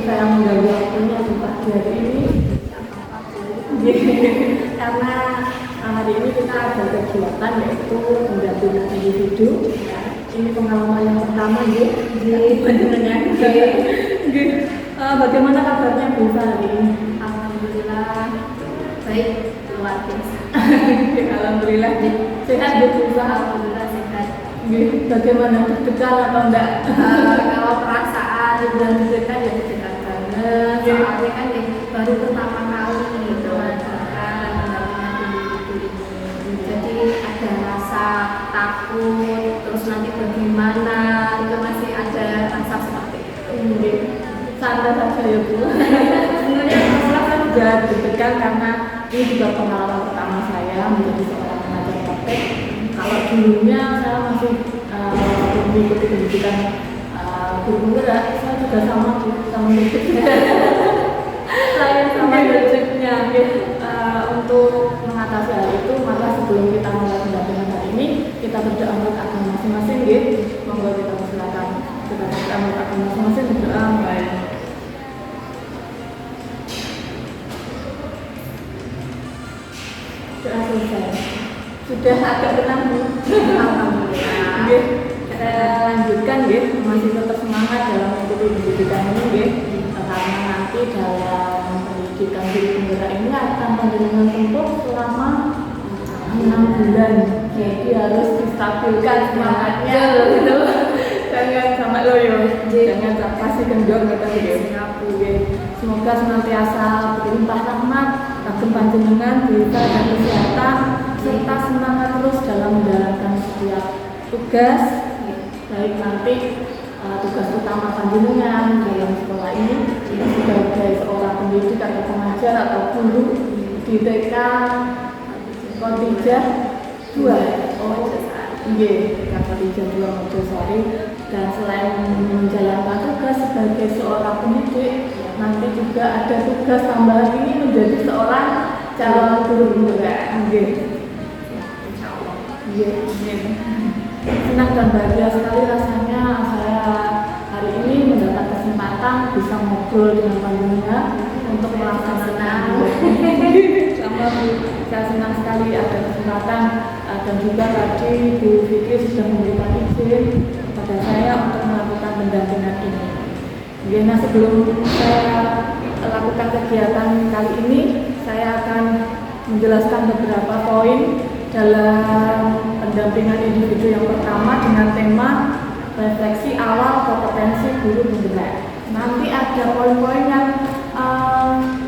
saya mengganggu waktunya di pagi hari ini. Karena hari ini kita ada kegiatan yaitu pendampingan individu. Ini pengalaman yang pertama ya, panjenengan. Bagaimana kabarnya Bu hari ini? Alhamdulillah baik, luar biasa. Alhamdulillah sehat ya Bu. Alhamdulillah sehat. Bagaimana deg-degan atau enggak? Kalau perasaan dan deg-degan ya deg-degan banget. Soalnya kan ya baru pertama kali gitu mendampingan individu ini. Jadi ada rasa takut, terus nanti bagaimana, itu masih ada rasa seperti itu. Santai saja ya Bu. Sebenarnya masalah kan juga deg-degan karena ini juga pengalaman pertama saya menjadi seorang pengajar praktek. Kalau dulunya saya masih mengikuti pendidikan guru penggerak, saya juga sama deg-degan. Saya sama deg-degannya. Untuk mengatasi hal itu, maka sebelum kita mulai pendampingan hari ini, kita berdoa untuk agama masing-masing, gitu. Monggo kita persilakan kita berdoa untuk agama masing-masing, berdoa baik. Doa selesai. Sudah agak tenang Bu. Alhamdulillah. Saya lanjutkan masih tetap semangat dalam mengikuti pendidikan ini karena nanti dalam pendidikan guru penggerak ini akan panjenengan tempuh selama 6 bulan. Jadi harus distabilkan semangatnya gitu. Jangan sama loyo. Jangan kasih kendor gitu. Semoga senantiasa berlimpah rahmat, kagem panjenengan, berita dan kesehatan, serta semangat terus dalam menjalankan setiap tugas, baik nanti tugas utama panjenengan dalam sekolah ini sebagai seorang pendidik atau pengajar atau guru di TK Kontijah 2. Kontijah 2 Mojosari. Dan selain menjalankan tugas sebagai seorang pendidik, nanti juga ada tugas tambahan ini menjadi seorang calon guru penggerak. Insyaallah. Senang dan bahagia sekali rasanya saya hari ini mendapat kesempatan bisa ngobrol dengan panjenengan untuk melaksanakan sama Bu. Saya senang sekali ada kesempatan dan juga tadi Bu Fikri sudah memberikan izin kepada saya untuk melakukan pendampingan ini. Nah, sebelum saya lakukan kegiatan kali ini, saya akan menjelaskan beberapa poin dalam pendampingan individu yang pertama dengan tema refleksi awal kompetensi guru penggerak. Nanti ada poin-poin yang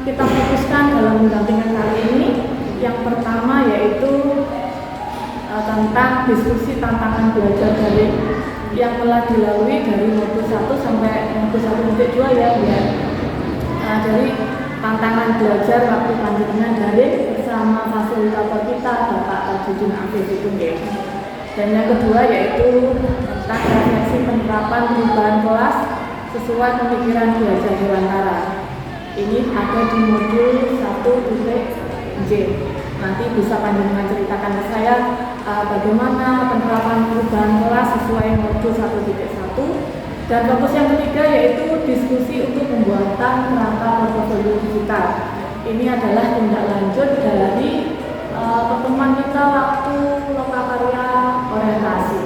kita fokuskan dalam pendampingan kali ini. Yang pertama yaitu tentang diskusi tantangan belajar daring yang telah dilalui dari modul 1 sampai modul 1.2 ya. Dari tantangan belajar waktu panjenengan daring bersama fasilitator kita Bapak Tajudin Afif itu. Dan yang kedua yaitu tentang refleksi penerapan perubahan kelas sesuai pemikiran belajar dewantara. Ini ada di modul 1.J. Nanti bisa panjenengan ceritakan ke saya bagaimana penerapan perubahan kelas sesuai modul 1.1. Dan fokus yang ketiga yaitu diskusi untuk pembuatan kerangka portofolio digital. Ini adalah tindak lanjut dari pertemuan kita waktu lokakarya orientasi.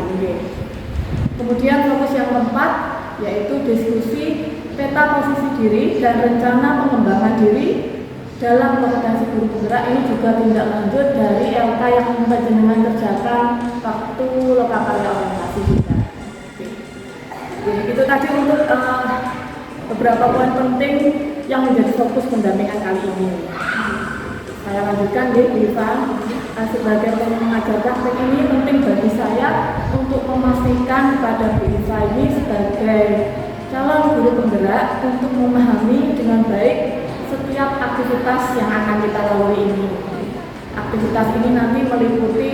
Kemudian fokus yang keempat yaitu diskusi peta posisi diri dan rencana pengembangan diri dalam kompetensi guru penggerak. Ini juga tindak lanjut dari LK yang panjenengan kerjakan waktu lokakarya orientasi kita. Itu tadi untuk beberapa poin penting yang menjadi fokus pendampingan kali ini. Saya lanjutkan Bu Iva. Sebagai pengajar praktek ini penting bagi saya untuk memastikan pada Bu Iva ini sebagai calon guru penggerak untuk memahami dengan baik setiap aktivitas yang akan kita lalui ini. Aktivitas ini nanti meliputi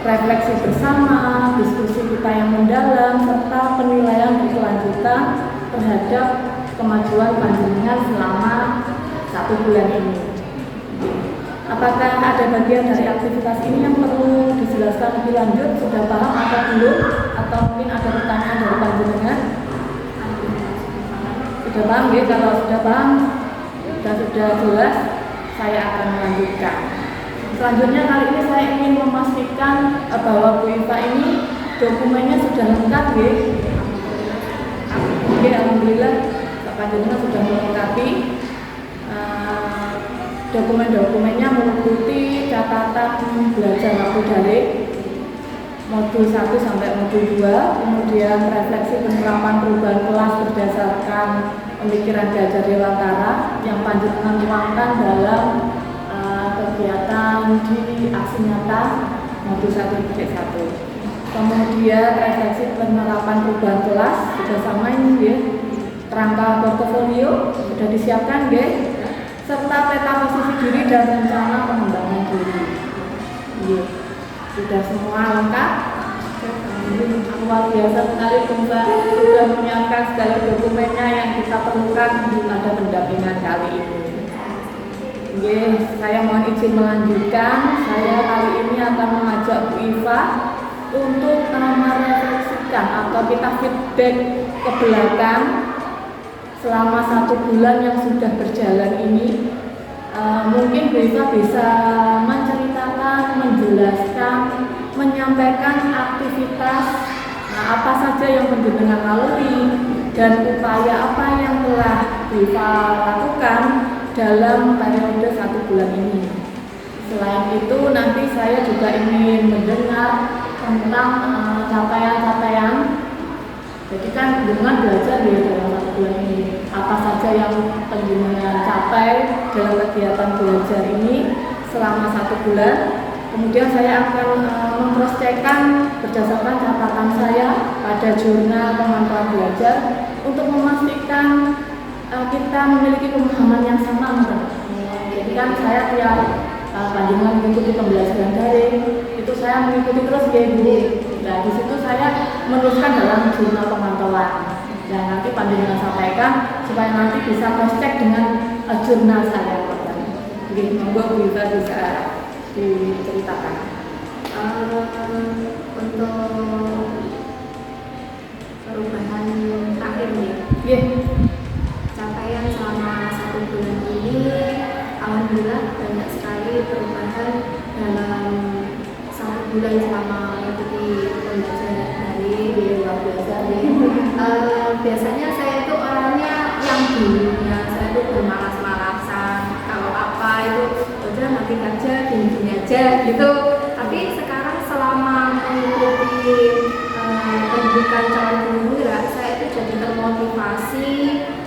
refleksi bersama, diskusi kita yang mendalam, serta penilaian berkelanjutan terhadap kemajuan panjenengan selama 1 bulan ini. Apakah ada bagian dari aktivitas ini yang perlu dijelaskan lebih lanjut? Sudah paham atau belum? Atau mungkin ada pertanyaan dari panjenengan? Sudah paham ya? Kalau sudah paham, sudah jelas, saya akan melanjutkan. Selanjutnya kali ini saya ingin memastikan bahwa Bu Iva ini dokumennya sudah lengkap ya. Oke, alhamdulillah Pak Panjenengan sudah melengkapi. Dokumen-dokumennya meliputi catatan belajar waktu daring modul 1 sampai modul 2, kemudian refleksi penerapan perubahan kelas berdasarkan pemikiran Diajar Dewantara yang Panjenengan tuangkan dalam kegiatan di aksi nyata modul 1.1. Kemudian refleksi penerapan perubahan kelas sudah sama ini ya. Kerangka portofolio sudah disiapkan ya, serta peta posisi diri dan rencana pengembangan diri. Ya, sudah semua lengkap. Luar biasa sekali Mbak, sudah menyiapkan segala dokumennya yang kita perlukan pada pendampingan kali ini. Saya mohon izin melanjutkan. Saya kali ini akan mengajak Bu Iva untuk merefleksikan atau kita feedback ke belakang selama 1 bulan yang sudah berjalan ini. Mungkin Bu Iva bisa menceritakan, menjelaskan, menyampaikan aktivitas apa saja yang Panjenengan lalui dan upaya apa yang telah Bu Iva lakukan dalam periode 1 bulan ini. Selain itu nanti saya juga ingin mendengar tentang capaian-capaian. Jadi kan Panjenengan belajar ya dalam 1 bulan ini. Apa saja yang Panjenengan capai dalam kegiatan belajar ini selama 1 bulan. Kemudian saya akan memproseskan berdasarkan catatan saya pada jurnal pemantauan belajar untuk memastikan kita memiliki pemahaman yang sama. Jadi kan saya tiap Panjenengan mengikuti pembelajaran daring, itu saya mengikuti terus ya Bu. Nah di situ saya menuliskan dalam jurnal pemantauan. Dan nanti Panjenengan sampaikan supaya nanti bisa cross check dengan jurnal saya. Jadi monggo Bu Iva bisa diceritakan. Untuk perubahan akhir nih. Yeah. Capaian selama 1 bulan ini, alhamdulillah banyak sekali perubahan dalam 1 bulan selama mengikuti pembelajaran dari luar biasa. Biasanya saya itu orangnya yang dulunya saya itu bermalas-malasan, kalau apa itu udah nanti aja, gini-gini aja gitu. Tapi sekarang selama mengikuti pendidikan calon guru ya, saya itu jadi termotivasi,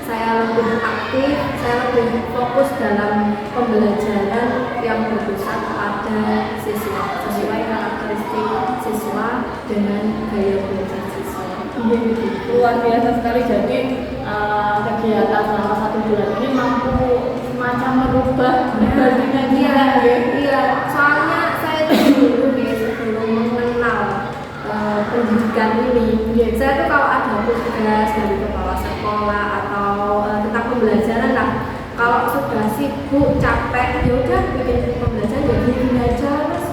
saya lebih aktif, saya lebih fokus dalam pembelajaran yang berpusat pada siswa sesuai karakteristik siswa dengan gaya belajar siswa. Luar biasa sekali. Jadi kegiatan selama 1 bulan ini mampu semacam merubah perbandingan dia. Iya, soalnya saya dulu sebelum mengenal pendidikan ini, saya tuh kalau ada tugas dari kepala sekolah atau tentang pembelajaran lah, kalau sudah sibuk capek ya udah bikin pembelajaran ya gini aja terus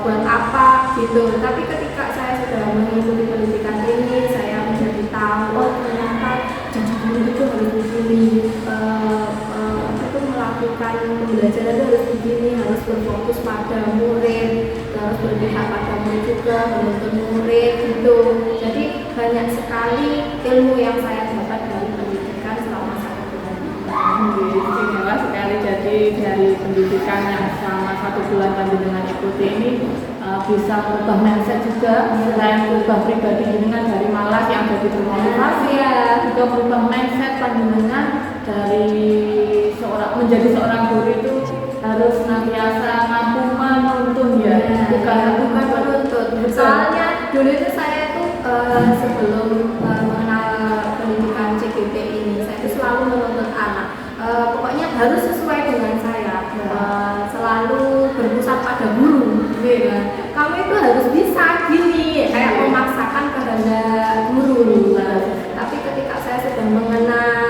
buat apa gitu. Tapi ketika saya sudah mengikuti pendidikan ini, saya menjadi tahu oh ternyata jadi guru itu harus begini, melakukan pembelajaran itu harus begini, harus berfokus pada murid, harus berpihak pada murid juga, menuntun murid gitu. Jadi banyak sekali ilmu yang saya dapat dari pendidikan selama 1 bulan. Istimewa sekali. Jadi dari pendidikan yang selama 1 bulan Panjenengan ikuti ini bisa merubah mindset juga, selain merubah pribadi Panjenengan dari malas yang jadi termotivasi ya, juga merubah mindset Panjenengan dari menjadi seorang guru itu harus senantiasa mampu menuntun ya, bukan menuntut. Soalnya dulu itu saya itu sebelum mengenal pendidikan CGP ini, saya itu selalu menuntut anak. Pokoknya harus sesuai dengan saya, selalu berpusat pada guru. Kamu itu harus bisa gini, kayak memaksakan kehendak guru. Tapi ketika saya sudah mengenal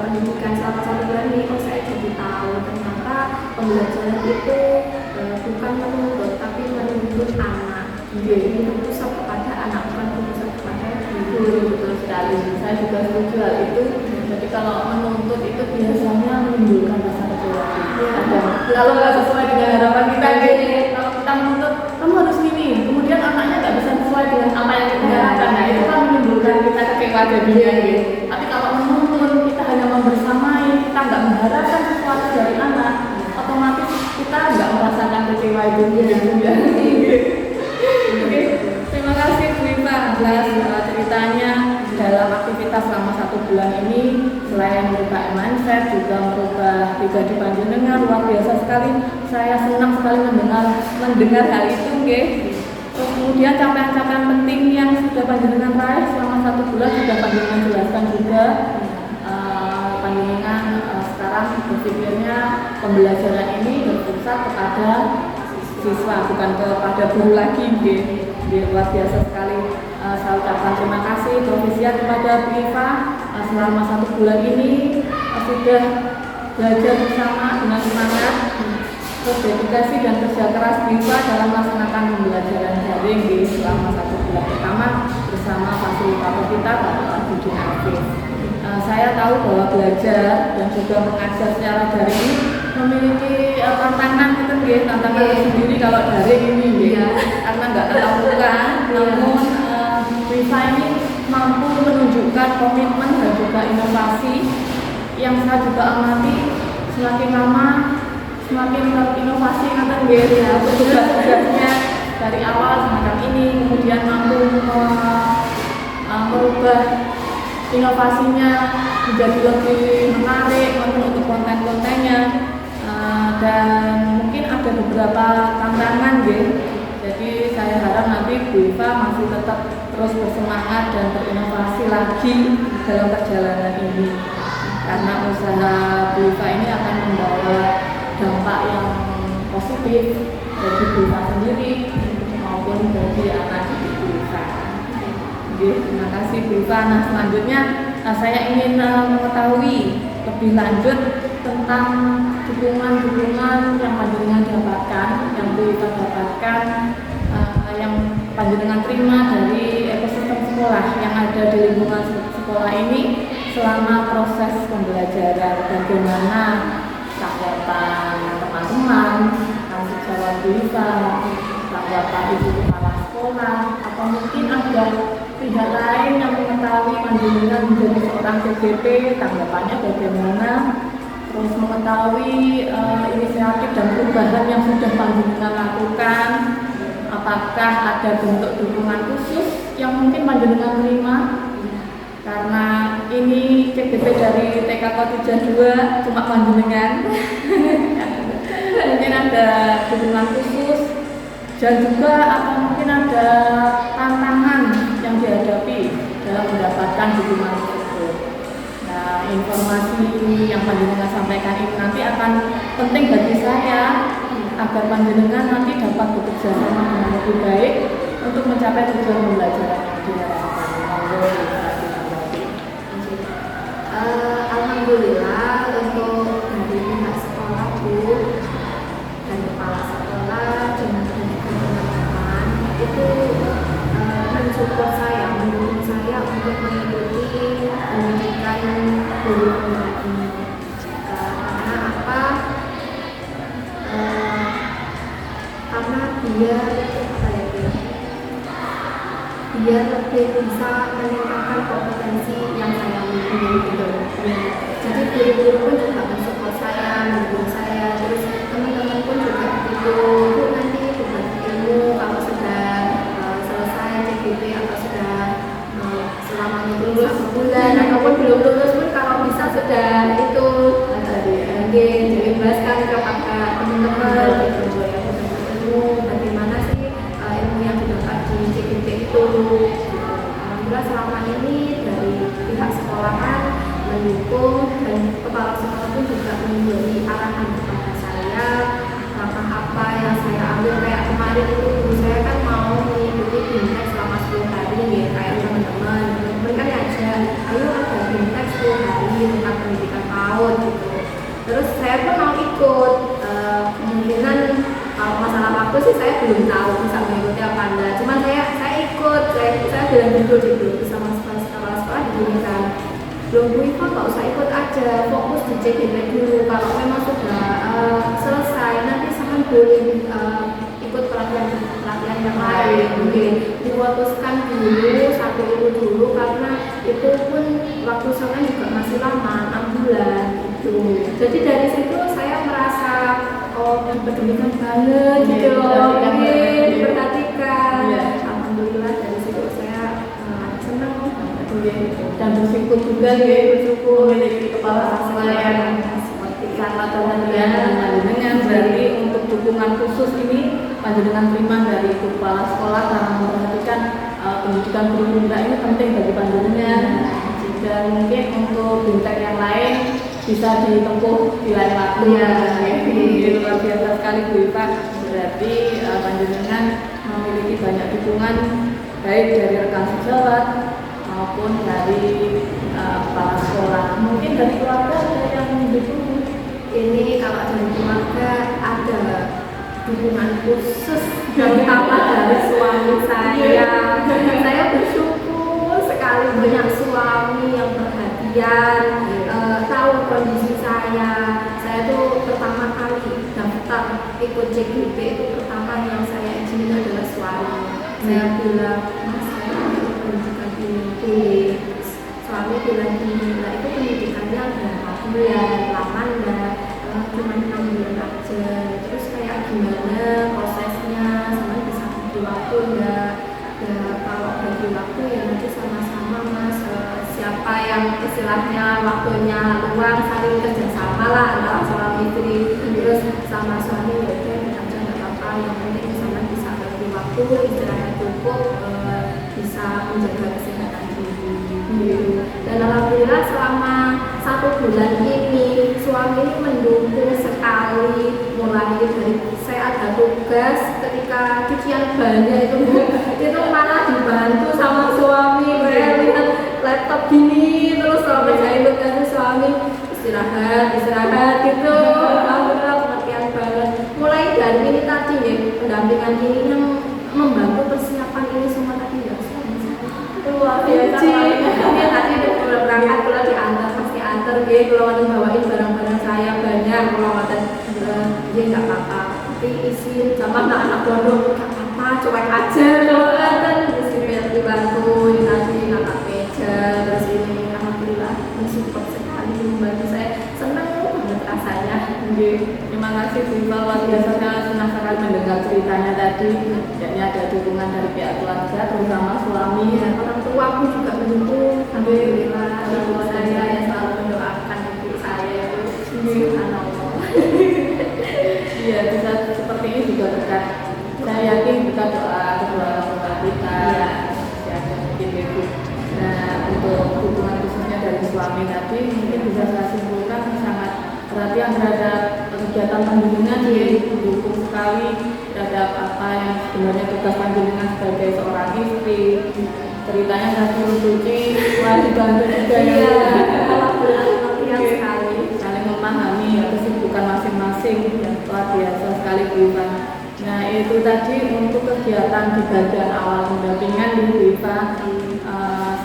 pendidikan selama 1 bulan ini, saya jadi tahu ternyata pembelajaran itu bukan menuntut, tapi menuntut anak. Jadi berpusat kepada anak, bukan berpusat kepada guru. Betul sekali. Saya juga setuju hal itu. Jadi kalau menuntut itu biasanya menimbulkan rasa kecewa. Iya. Kalau nggak sesuai dengan harapan kita, gini, kalau kita menuntut kamu harus gini, kemudian anaknya nggak bisa sesuai dengan apa yang kita harapkan, nah itu kan menimbulkan kita kecewa jadinya. Gitu. Tapi kalau menuntut kita hanya membersamai, kita nggak mengharapkan sesuatu dari anak, otomatis kita nggak merasakan kecewa itu. Oke, terima kasih Bu Iva atas ceritanya dalam aktivitas selama 1 bulan ini. Selain merubah mindset, juga merubah pribadi panjenengan, luar biasa sekali. Saya senang sekali mendengar hal itu, okay? Terus kemudian capaian-capaian penting yang sudah panjenengan raih selama 1 bulan sudah panjenengan jelaskan juga. Panjenengan sekarang berpikirnya pembelajaran ini berpusat kepada siswa, bukan kepada guru lagi, okay? Luar biasa sekali. Saya ucapkan terima kasih Provisia kepada Bu Iva selama 1 bulan ini sudah belajar bersama dengan semangat, terus dedikasi dan kerja keras Bu Iva dalam melaksanakan pembelajaran daring di selama 1 bulan pertama bersama fasilitator kita Bapak Budi Afif. Saya tahu bahwa belajar dan juga mengajar secara daring ini memiliki tantangan sendiri kalau daring ini, karena nggak tatap muka, namun Bu Iva ini mampu menunjukkan komitmen dan juga inovasi yang saya juga amati semakin lama semakin inovasi tugas-tugasnya dari awal semacam ini, kemudian mampu merubah inovasinya menjadi lebih menarik untuk konten-kontennya, dan mungkin ada beberapa tantangan jadi saya harap nanti Bu Iva masih tetap terus bersemangat dan berinovasi lagi dalam perjalanan ini, karena usaha Bu Iva ini akan membawa dampak yang positif bagi Bu Iva sendiri maupun bagi anak didik Bu Iva. Terima kasih Bu Iva. Nah, selanjutnya saya ingin mengetahui lebih lanjut tentang dukungan-dukungan yang panjenengan dapatkan, yang Bu Iva dapatkan, yang panjenengan terima dari ekosistem sekolah yang ada di lingkungan sekolah ini selama proses pembelajaran. Bagaimana tanggapan teman-teman, tanggung jawab Bu Iva, tanggapan ibu kepala sekolah, atau mungkin ada pihak lain yang mengetahui panjenengan menjadi seorang CGP, tanggapannya bagaimana, terus mengetahui inisiatif dan perubahan yang sudah panjenengan lakukan, apakah ada bentuk dukungan khusus yang mungkin panjenengan terima, karena ini CGP dari TK Kotijah 2 cuma panjenengan. Mungkin ada dukungan khusus dan juga atau mungkin ada tantangan yang dihadapi dalam mendapatkan dukungan tersebut. Nah, informasi yang panjenengan sampaikan ini nanti akan penting bagi saya agar panjenengan nanti dapat bekerja sama dengan lebih baik untuk mencapai tujuan pembelajaran yang diharapkan. Alhamdulillah untuk dari pihak sekolah Bu dan kepala sekolah dan teman-teman itu mensupport saya, mendukung saya untuk mengikuti pendidikan guru ini. Karena apa? Karena biar lebih bisa meningkatkan kompetensi yang saya miliki gitu. Jadi guru-guru pun juga mensupport saya, mendukung saya, terus teman-teman pun juga begitu. Bu, nanti berbagi ilmu kalau sudah selesai CGP atau sudah selama lulus sebulan ataupun belum lulus pun kalau bisa sudah itu tadi dibebaskan kepada teman-teman gitu ya, ilmu bagaimana sih ilmu yang didapat di CGP itu. Alhamdulillah selama ini dari pihak sekolahan mendukung dan kepala sekolah pun juga memberi arahan kepada saya langkah apa yang saya ambil. Kayak kemarin itu guru saya kan mau mengikuti bimtek selama 10 hari ya, kayak teman-teman kan ngajak ayo ada bimtek 10 hari tentang pendidikan PAUD gitu. Terus saya pun mau ikut, kemungkinan kalau masalah waktu sih saya belum tahu bisa mengikuti apa enggak, cuman saya ikut, saya bilang dulu gitu sama kepala sekolah diberikan loh Bu Iva nggak usah ikut aja, fokus di CGP dulu. Kalau memang sudah selesai nanti sangat boleh ikut pelatihan yang lain. Mungkin difokuskan dulu satu itu dulu, karena itu pun waktu sana juga masih lama, 6 bulan gitu. Jadi dari situ saya merasa dipedulikan banget gitu loh, diperhatikan. Alhamdulillah dari situ saya senang dan bersyukur juga bersyukur memiliki kepala sekolah yang seperti sangat perhatian dan panjenengan. Berarti untuk dukungan khusus ini panjenengan terima dari kepala sekolah karena memperhatikan pendidikan guru ini penting bagi panjenengan. Dan mungkin untuk bintang yang lain bisa ditempuh di lain waktu. Luar biasa sekali Bu Iva. Berarti panjenengan memiliki banyak dukungan baik dari rekan sejawat maupun dari kepala sekolah. Mungkin dari keluarga ada yang mendukung. Ini kalau dari keluarga ada dukungan khusus, terutama dari suami saya. Saya bersyukur sekali banyak suami yang perhatian, tahu kondisi saya. Saya tuh pertama kali daftar ikut CGP itu pertama yang saya izinin adalah suami. Saya bilang, Mas, saya ikut pendidikan ini. Suami bilang ini, nah itu pendidikannya berapa bulan, lama enggak, cuma 6 bulan aja. Terus kayak gimana prosesnya, sama bisa bagi waktu enggak? Ya kalau bagi waktu ya nanti sama-sama Mas, siapa yang istilahnya waktunya luang saling kerjasama lah antara suami istri. Terus sama suami ya udah aja nggak apa-apa, yang penting sama bisa bagi waktu, istirahat cukup, bisa menjaga kesehatan diri. Dan alhamdulillah selama 1 bulan ini suami ini mendukung sekali, mulai dari saya ada tugas ketika cucian banyak itu malah dibantu sama suami. Saya lihat laptop gini terus sampai saya ikut dari suami istirahat gitu. Alhamdulillah pengertian banget. Mulai dari ini tadi ya, pendampingan ini yang membantu persiapan ini semua tadi ya. Luar biasa. Ya tadi udah berangkat kalau diantar pasti antar gitu, kalau bawain barang-barang saya banyak, kalau dia nggak apa-apa, tapi izin sama anak bodoh nggak apa-apa, cuek aja kalau kan disini dibantu, dikasih kakak meja, terus ini alhamdulillah mensupport sekali, membantu saya, senang banget rasanya. Terima kasih Bu Iva, luar biasa, senang sekali mendengar ceritanya tadi. Jadi ada dukungan dari pihak keluarga, terutama suami. Ya, orang tua aku juga mendukung, alhamdulillah. Ibu saya yang selalu mendoakan ibu saya itu, subhanallah. Iya, bisa seperti ini juga berkat. Saya yakin kita doa kedua orang kita. Ya, mungkin itu. Nah, untuk dukungan khususnya dari suami tadi, mungkin bisa saya simpulkan sangat perhatian terhadap kegiatan panjenengan, didukung sekali terhadap apa yang sebenarnya tugas panjenengan sebagai seorang istri. Ceritanya saya suruh cuci, wah dibantu juga ya. Alhamdulillah sekali. Saling memahami kesibukan masing-masing, yang luar biasa sekali Bu Iva. Nah itu tadi untuk kegiatan di bagian awal pendampingan di Bu Iva.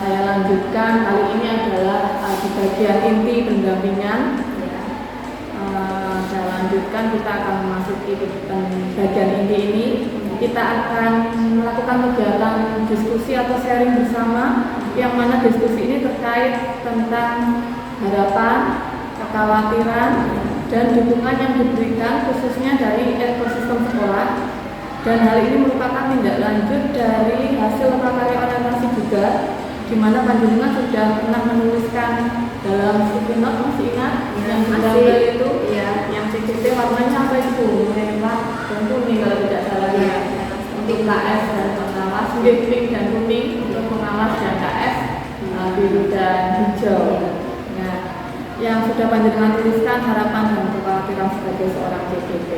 Saya lanjutkan kali ini adalah di bagian inti pendampingan. Saya lanjutkan, kita akan memasuki bagian inti ini. Kita akan melakukan kegiatan diskusi atau sharing bersama, yang mana diskusi ini terkait tentang harapan, kekhawatiran, dan dukungan yang diberikan khususnya dari ekosistem sekolah. Dan hal ini merupakan tindak lanjut dari hasil prakarya orientasi juga, di mana panjenengan sudah pernah menuliskan dalam sticky note, masih ingat yang gambar itu, ya, yang CCT warnanya apa itu? Merah dan kuning kalau tidak salah ya. Untuk KS dan pengawas, pink dan kuning untuk pengawas dan KS, biru dan hijau. Nah, yang sudah panjenengan tuliskan harapan dan kekhawatiran sebagai seorang CCT.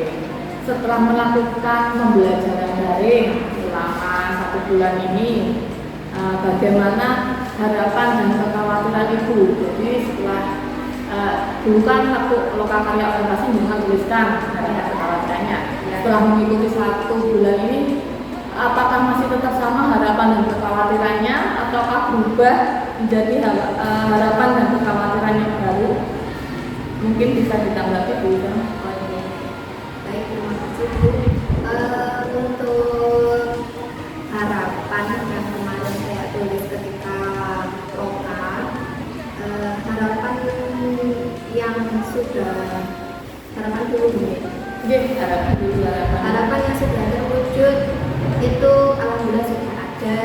Setelah melakukan pembelajaran daring selama 1 bulan ini, bagaimana harapan dan kekhawatiran Ibu? Jadi setelah dulu kan waktu lokakarya orientasi dengan tuliskan kekhawatirannya. Setelah mengikuti 1 bulan ini, apakah masih tetap sama harapan dan kekhawatirannya ataukah berubah menjadi harapan dan kekhawatiran yang baru? Mungkin bisa ditanggapi Bu. Baik, terima kasih Bu. Untuk harapan yang kemarin saya tulis ketika Proka, harapan yang sudah harapan dulu nih. Harapan yang sudah terwujud itu alhamdulillah sudah ada.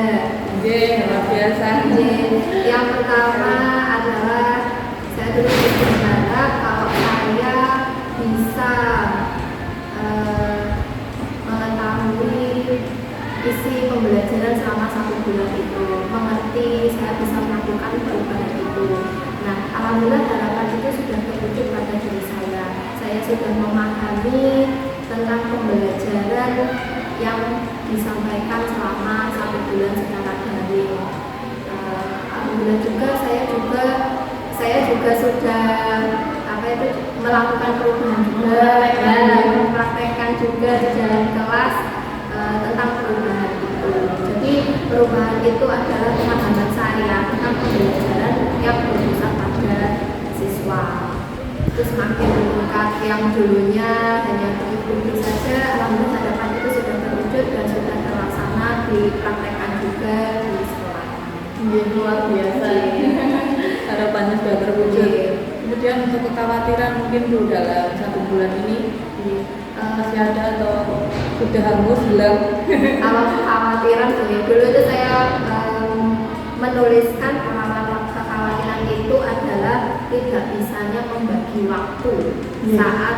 Luar biasa. Yang pertama adalah saya dulu berharap kalau saya bisa mengetahui isi pembelajaran selama 1 bulan itu, mengerti, saya bisa melakukan perubahan itu. Nah, alhamdulillah harapan itu sudah terwujud pada diri saya. Saya sudah memahami tentang pembelajaran yang disampaikan selama 1 bulan secara daring. Alhamdulillah juga saya juga sudah melakukan perubahan juga, mempraktekkan juga di dalam kelas tentang perubahan itu. Jadi perubahan itu adalah pemahaman saya tentang pembelajaran yang berpusat pada siswa. Itu semakin meningkat, yang dulunya hanya mengikuti saja, alhamdulillah harapan itu sudah terwujud dan sudah terlaksana, dipraktekkan juga di sekolah. Luar biasa. Harapannya sudah terwujud. Kemudian untuk kekhawatiran mungkin Bu dalam 1 bulan ini masih ada atau sudah hangus hilang? Kalau kekhawatiran dulu itu saya menuliskan kekhawatiran itu adalah tidak bisanya membagi waktu saat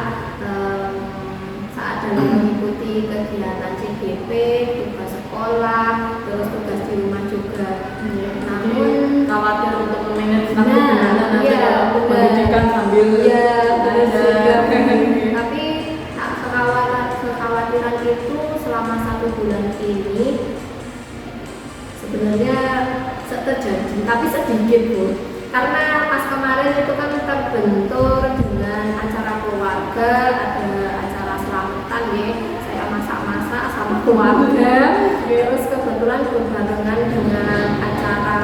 dalam mengikuti kegiatan CGP, tugas sekolah, terus tugas di rumah juga. Namun khawatir untuk memanage waktu gimana nanti kalau pendidikan sambil tapi kekhawatiran itu selama 1 bulan ini sebenarnya terjadi, tapi sedikit Bu. Karena pas kemarin itu kan terbentur dengan acara keluarga, ada acara selamatan ya, saya masak-masak sama keluarga, terus kebetulan berbarengan dengan acara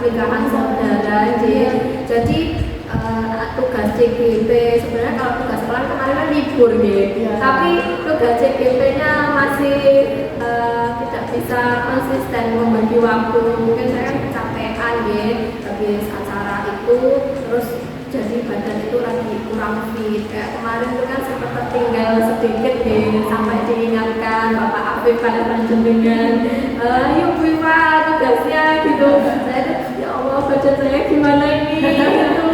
nikahan saudara, jadi tugas CGP sebenarnya kalau tugas sekolah kemarin kan libur tapi tugas CGP-nya masih tidak bisa konsisten membagi waktu. Mungkin saya kecapean habis acara itu, terus jadi badan itu lagi kurang fit. Kayak kemarin itu kan sempat tertinggal sedikit sampai diingatkan Bapak Afif pada panjenengan, yuk Viva tugasnya gitu. Saya tuh ya Allah, badan saya gimana ini gitu.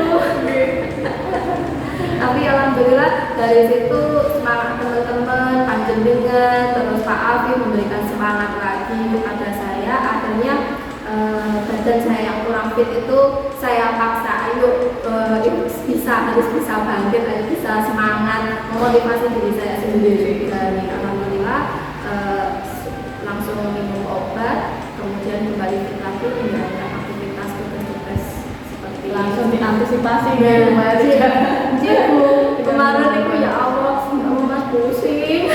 Tapi alhamdulillah dari situ semangat teman-teman, panjenengan, terus Pak Afif memberikan semangat lagi kepada saya. Akhirnya badan saya yang kurang fit itu saya paksa, ayo harus bisa bangkit, ayo bisa semangat, memotivasi diri saya sendiri. Dan alhamdulillah langsung minum obat, kemudian kembali fit lagi menjalankan aktivitas tugas-tugas seperti langsung diantisipasi Bu. Kemarin itu ya Allah mas pusing,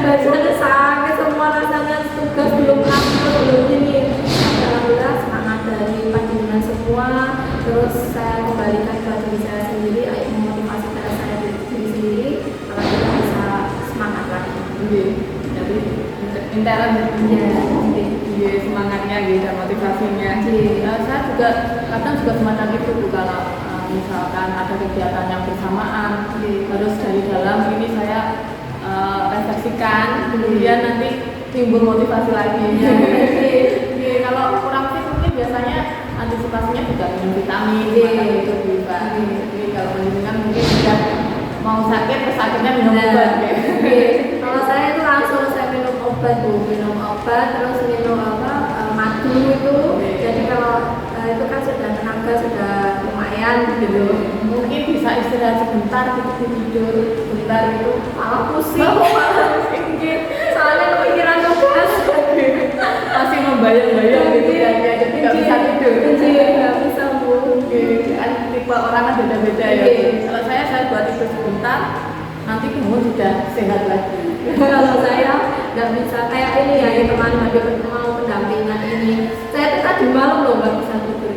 badannya sakit semua, rasanya tugas belum ini. Alhamdulillah semangat dari panjenengan semua, terus saya kembalikan ke diri saya sendiri, ayo memotivasi diri saya sendiri, alhamdulillah bisa semangat lagi. Jadi intern semangatnya dan motivasinya. Saya juga kadang juga semacam itu kalau misalkan ada kegiatan yang bersamaan, harus dari dalam ini saya refleksikan, kemudian nanti timbul motivasi lagi. Kalau kurang fit mungkin biasanya antisipasinya juga minum vitamin, itu bisa. Jadi kalau pendidikan mungkin sudah mau sakit, sakitnya minum obat. Kalau saya itu langsung saya minum obat Bu, terus minum madu itu. Jadi kalau itu kan sudah tenaga sudah lumayan gitu. Mungkin bisa istirahat sebentar, tidur sebentar itu malah pusing. Soalnya kepikiran tugas masih membayang-bayang gitu kan, jadi nggak bisa tidur. Nggak bisa Bu. Kan tipe orang kan beda-beda ya. Kalau saya buat tidur sebentar, nanti kamu sudah sehat lagi. Kalau saya nggak bisa kayak ini ya yang kemarin ada mau pendampingan ini. Saya tuh tadi malam loh nggak bisa tidur.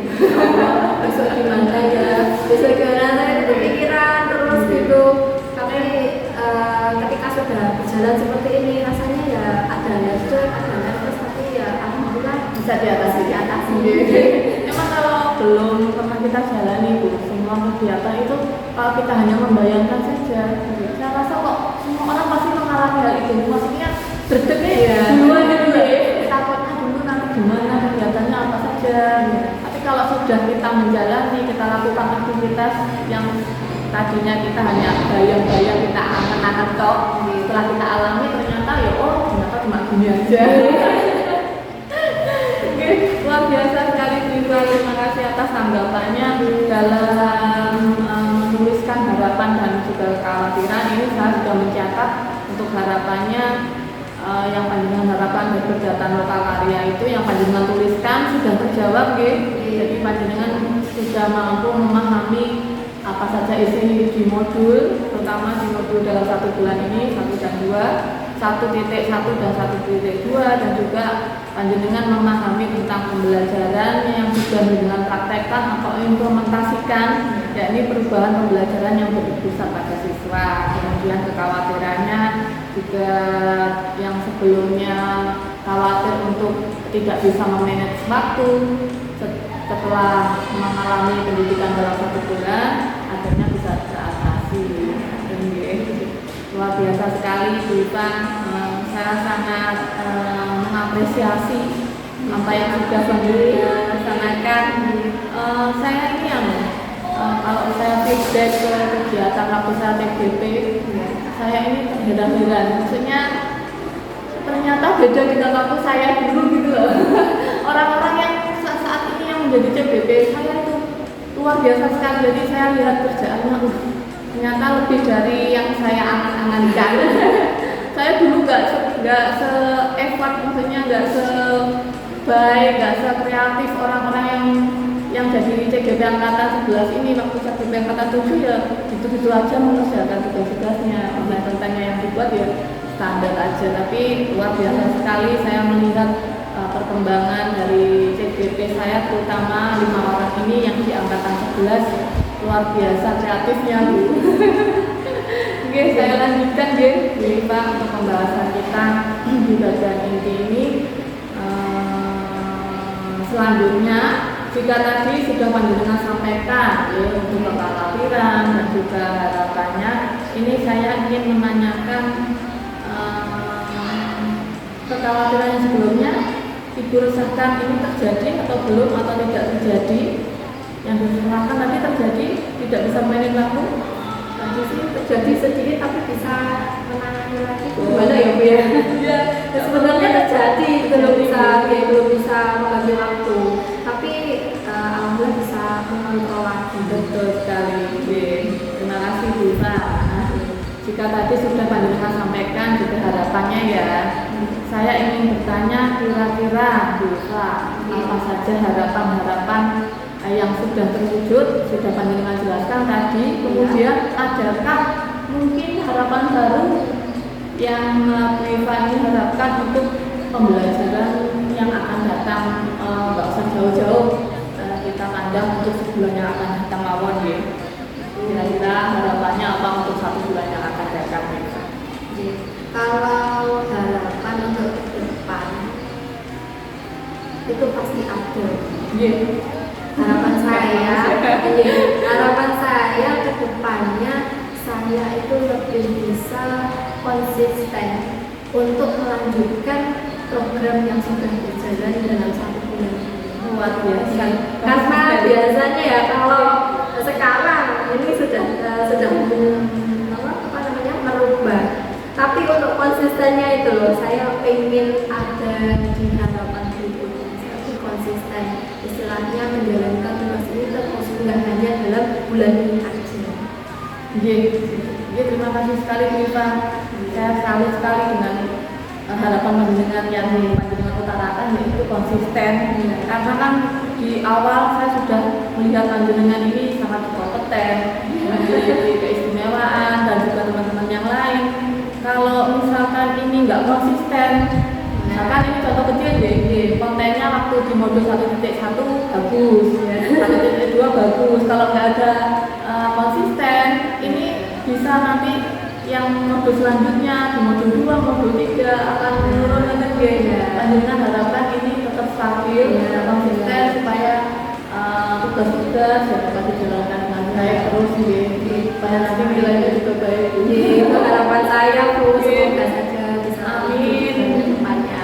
Besok gimana ya? Besok gimana? Saya kepikiran terus gitu. Tapi ketika sudah berjalan seperti ini rasanya ya ada nervous tapi ya alhamdulillah bisa diatasi. Emang kalau belum pernah kita jalani Bu, semua kegiatan itu kalau kita hanya membayangkan saja, saya rasa kok semua orang pasti mengalami hal itu. Maksudnya berdeknya duluan dulu ya, takutnya dulu nanti gimana kegiatannya apa saja. Tapi kalau sudah kita menjalani, kita lakukan aktivitas yang tadinya kita hanya bayang-bayang, kita angan-angan tok, setelah kita alami ternyata ya ternyata cuma gini aja. Luar biasa sekali Bu Iva, terima kasih atas tanggapannya dalam menuliskan harapan dan juga kekhawatiran. Ini saya sudah mencatat untuk harapannya yang panjenengan harapan dari kegiatan lokal karya itu yang panjenengan tuliskan sudah terjawab jadi panjenengan sudah mampu memahami apa saja isi di modul, terutama di modul dalam 1 bulan ini 1 dan 2, 1.1 dan 1.2, dan juga panjenengan memahami tentang pembelajaran yang sudah dengan praktekkan atau implementasikan, yakni perubahan pembelajaran yang berpusat pada siswa. Kemudian kekhawatirannya juga yang sebelumnya khawatir untuk tidak bisa memanage waktu setelah mengalami pendidikan dalam 1 bulan akhirnya bisa teratasi. Luar biasa sekali Bu Iva, saya sangat mengapresiasi apa yang sudah Beliau laksanakan. Saya ini yang kalau saya feedback ke kegiatan waktu saya TGP, saya ini terheran-heran, maksudnya ternyata beda dengan waktu saya dulu gitu loh. Orang-orang yang saat ini yang menjadi CBP saya itu luar biasa sekali. Jadi saya lihat kerjaannya ternyata lebih dari yang saya angan-angankan. Saya dulu nggak se-effort, maksudnya nggak sebaik, nggak se-kreatif orang-orang yang jadi CGP angkatan 11 ini. Waktu CGP angkatan 7 ya gitu-gitu aja mengerjakan tugas-tugasnya, konten-kontennya yang dibuat ya standar aja. Tapi luar biasa sekali saya melihat perkembangan dari CGP saya, terutama 5 orang ini yang di angkatan 11 luar biasa kreatifnya Bu. Oke, saya lanjutkan Bu Iva untuk pembahasan kita di bagian inti ini. Selanjutnya, jika tadi sudah panjenengan sampaikan untuk kekhawatiran dan juga harapannya, ini saya ingin menanyakan kekhawatiran yang sebelumnya Ibu resahkan ini terjadi atau belum, atau tidak terjadi. Yang diserahkan tadi terjadi, tidak bisa mainin waktu. Tadi sih terjadi sedikit tapi bisa menangani lagi. Gimana ya Bu ya? Ya, sebenarnya terjadi belum bisa membagi waktu, tapi alhamdulillah bisa mengontrol lagi. Betul sekali. Terima kasih Bu Iva. Jika tadi sudah panjenengan sampaikan juga harapannya ya, saya ingin bertanya kira-kira Bu Iva, apa saja harapan-harapan yang sudah terwujud, sudah panjenengan jelaskan tadi. Kemudian adakah mungkin harapan baru yang Bu Iva ini harapkan untuk pembelajaran yang akan datang, nggak usah jauh-jauh, kita pandang untuk sebulan yang akan datang mawon ya. Kira-kira harapannya apa untuk 1 bulan yang akan datang? Kalau harapan untuk depan itu pasti ada. Harapan saya ke depannya saya itu lebih bisa konsisten untuk melanjutkan program yang sudah berjalan dalam 1 bulan. Luar biasa. Karena biasanya ya kalau sekarang ini sudah merubah. Tapi untuk konsistennya itu loh, saya ingin ada di harapan berikutnya. Saya konsisten, istilahnya menjalankan tugas ini terus, bukan hanya dalam bulan ini aja. Terima kasih sekali Bu Iva. Saya salut sekali dengan harapan panjenengan yang panjenengan utarakan, yaitu konsisten. Karena kan di awal saya sudah melihat panjenengan ini sangat kompeten, memiliki keistimewaan dan juga teman-teman yang lain. Kalau misalkan misalkan ini nggak konsisten, misalkan ini contoh kecil kontennya waktu di modul 1.1 bagus, 1.2 bagus, kalau nggak ada konsisten, ini bisa nanti yang modul selanjutnya di modul 2, modul 3 akan menurun Panjenengan harapkan ini tetap stabil, konsisten supaya tugas-tugas dapat dijalankan dengan baik terus supaya nanti nilainya juga baik. Itu harapan saya Bu, semoga saja bisa amin depannya.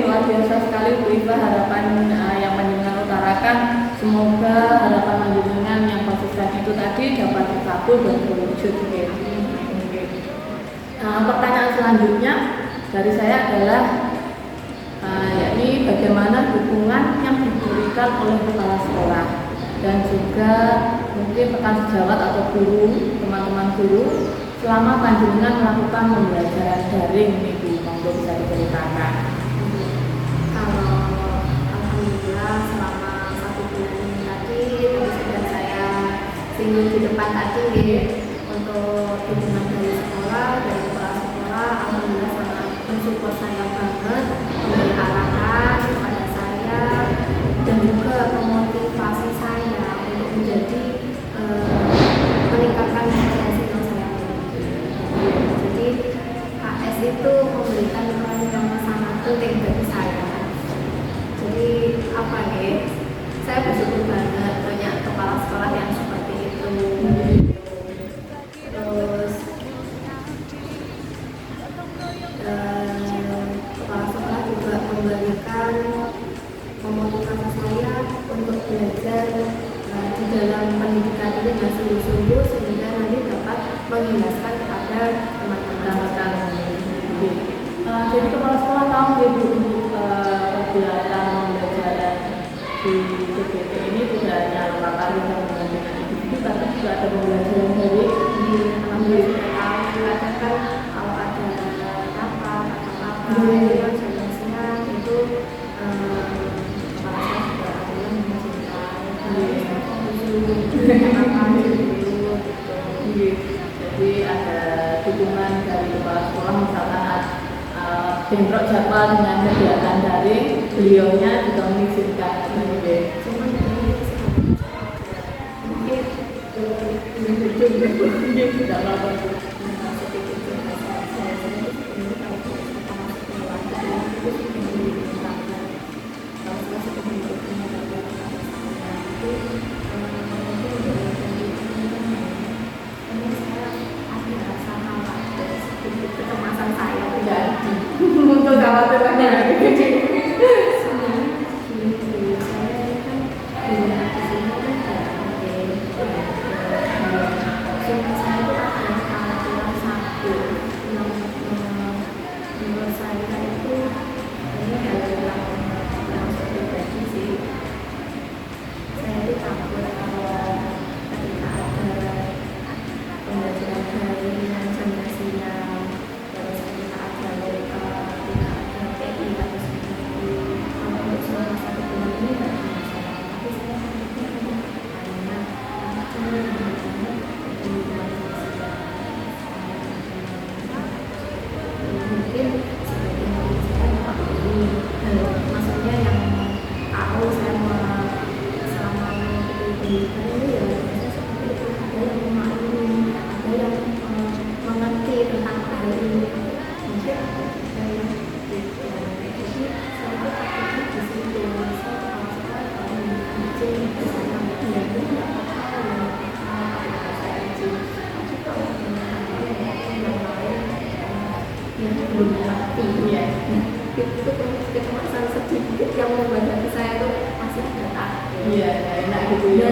Luar biasa sekali Bu Iva harapan yang panjenengan utarakan, semoga harapan panjenengan yang konsisten itu tadi dapat terkabul dan terwujud. Pertanyaan selanjutnya dari saya adalah yakni bagaimana dukungan yang diberikan oleh kepala sekolah dan juga mungkin rekan sejawat atau guru, teman-teman guru selama panjenengan melakukan pembelajaran daring ini Bu, monggo bisa diceritakan. Kalau alhamdulillah selama 1 bulan ini tadi sudah saya singgung di depan tadi untuk dukungan dari sekolah, dari kepala sekolah, alhamdulillah sangat mensupport saya banget, memberi arahan kepada saya dan juga memotivasi saya untuk menjadi meningkatkan kompetensi yang saya miliki. Jadi KS itu memberikan peran yang sangat penting bagi saya. Jadi apa ya? Saya bersyukur banget banyak kepala sekolah yang seperti itu. Terus kepala sekolah juga memberikan memotivasi saya untuk belajar di dalam pendidikan ini dengan sungguh-sungguh sehingga nanti dapat menjelaskan kepada teman-teman. Jadi kepala sekolah tahu ya Bu, untuk kegiatan pembelajaran di PBT ini tidak hanya lokal yang dengan individu, tapi juga ada pembelajaran dari Alhamdulillah kadang kan kalau ada rapat atau apa jam siang itu kepala saya juga ada yang jadi ada dukungan dari kepala sekolah, misalkan bentrok jadwal dengan kegiatan daring, beliaunya juga mengizinkan. Tidak apa-apa. Kecemasan saya Jadi untuk khawatir lagi. Itu kecemasan sedikit yang membuat hati saya tuh masih ada takut. Iya, enak gitu ya.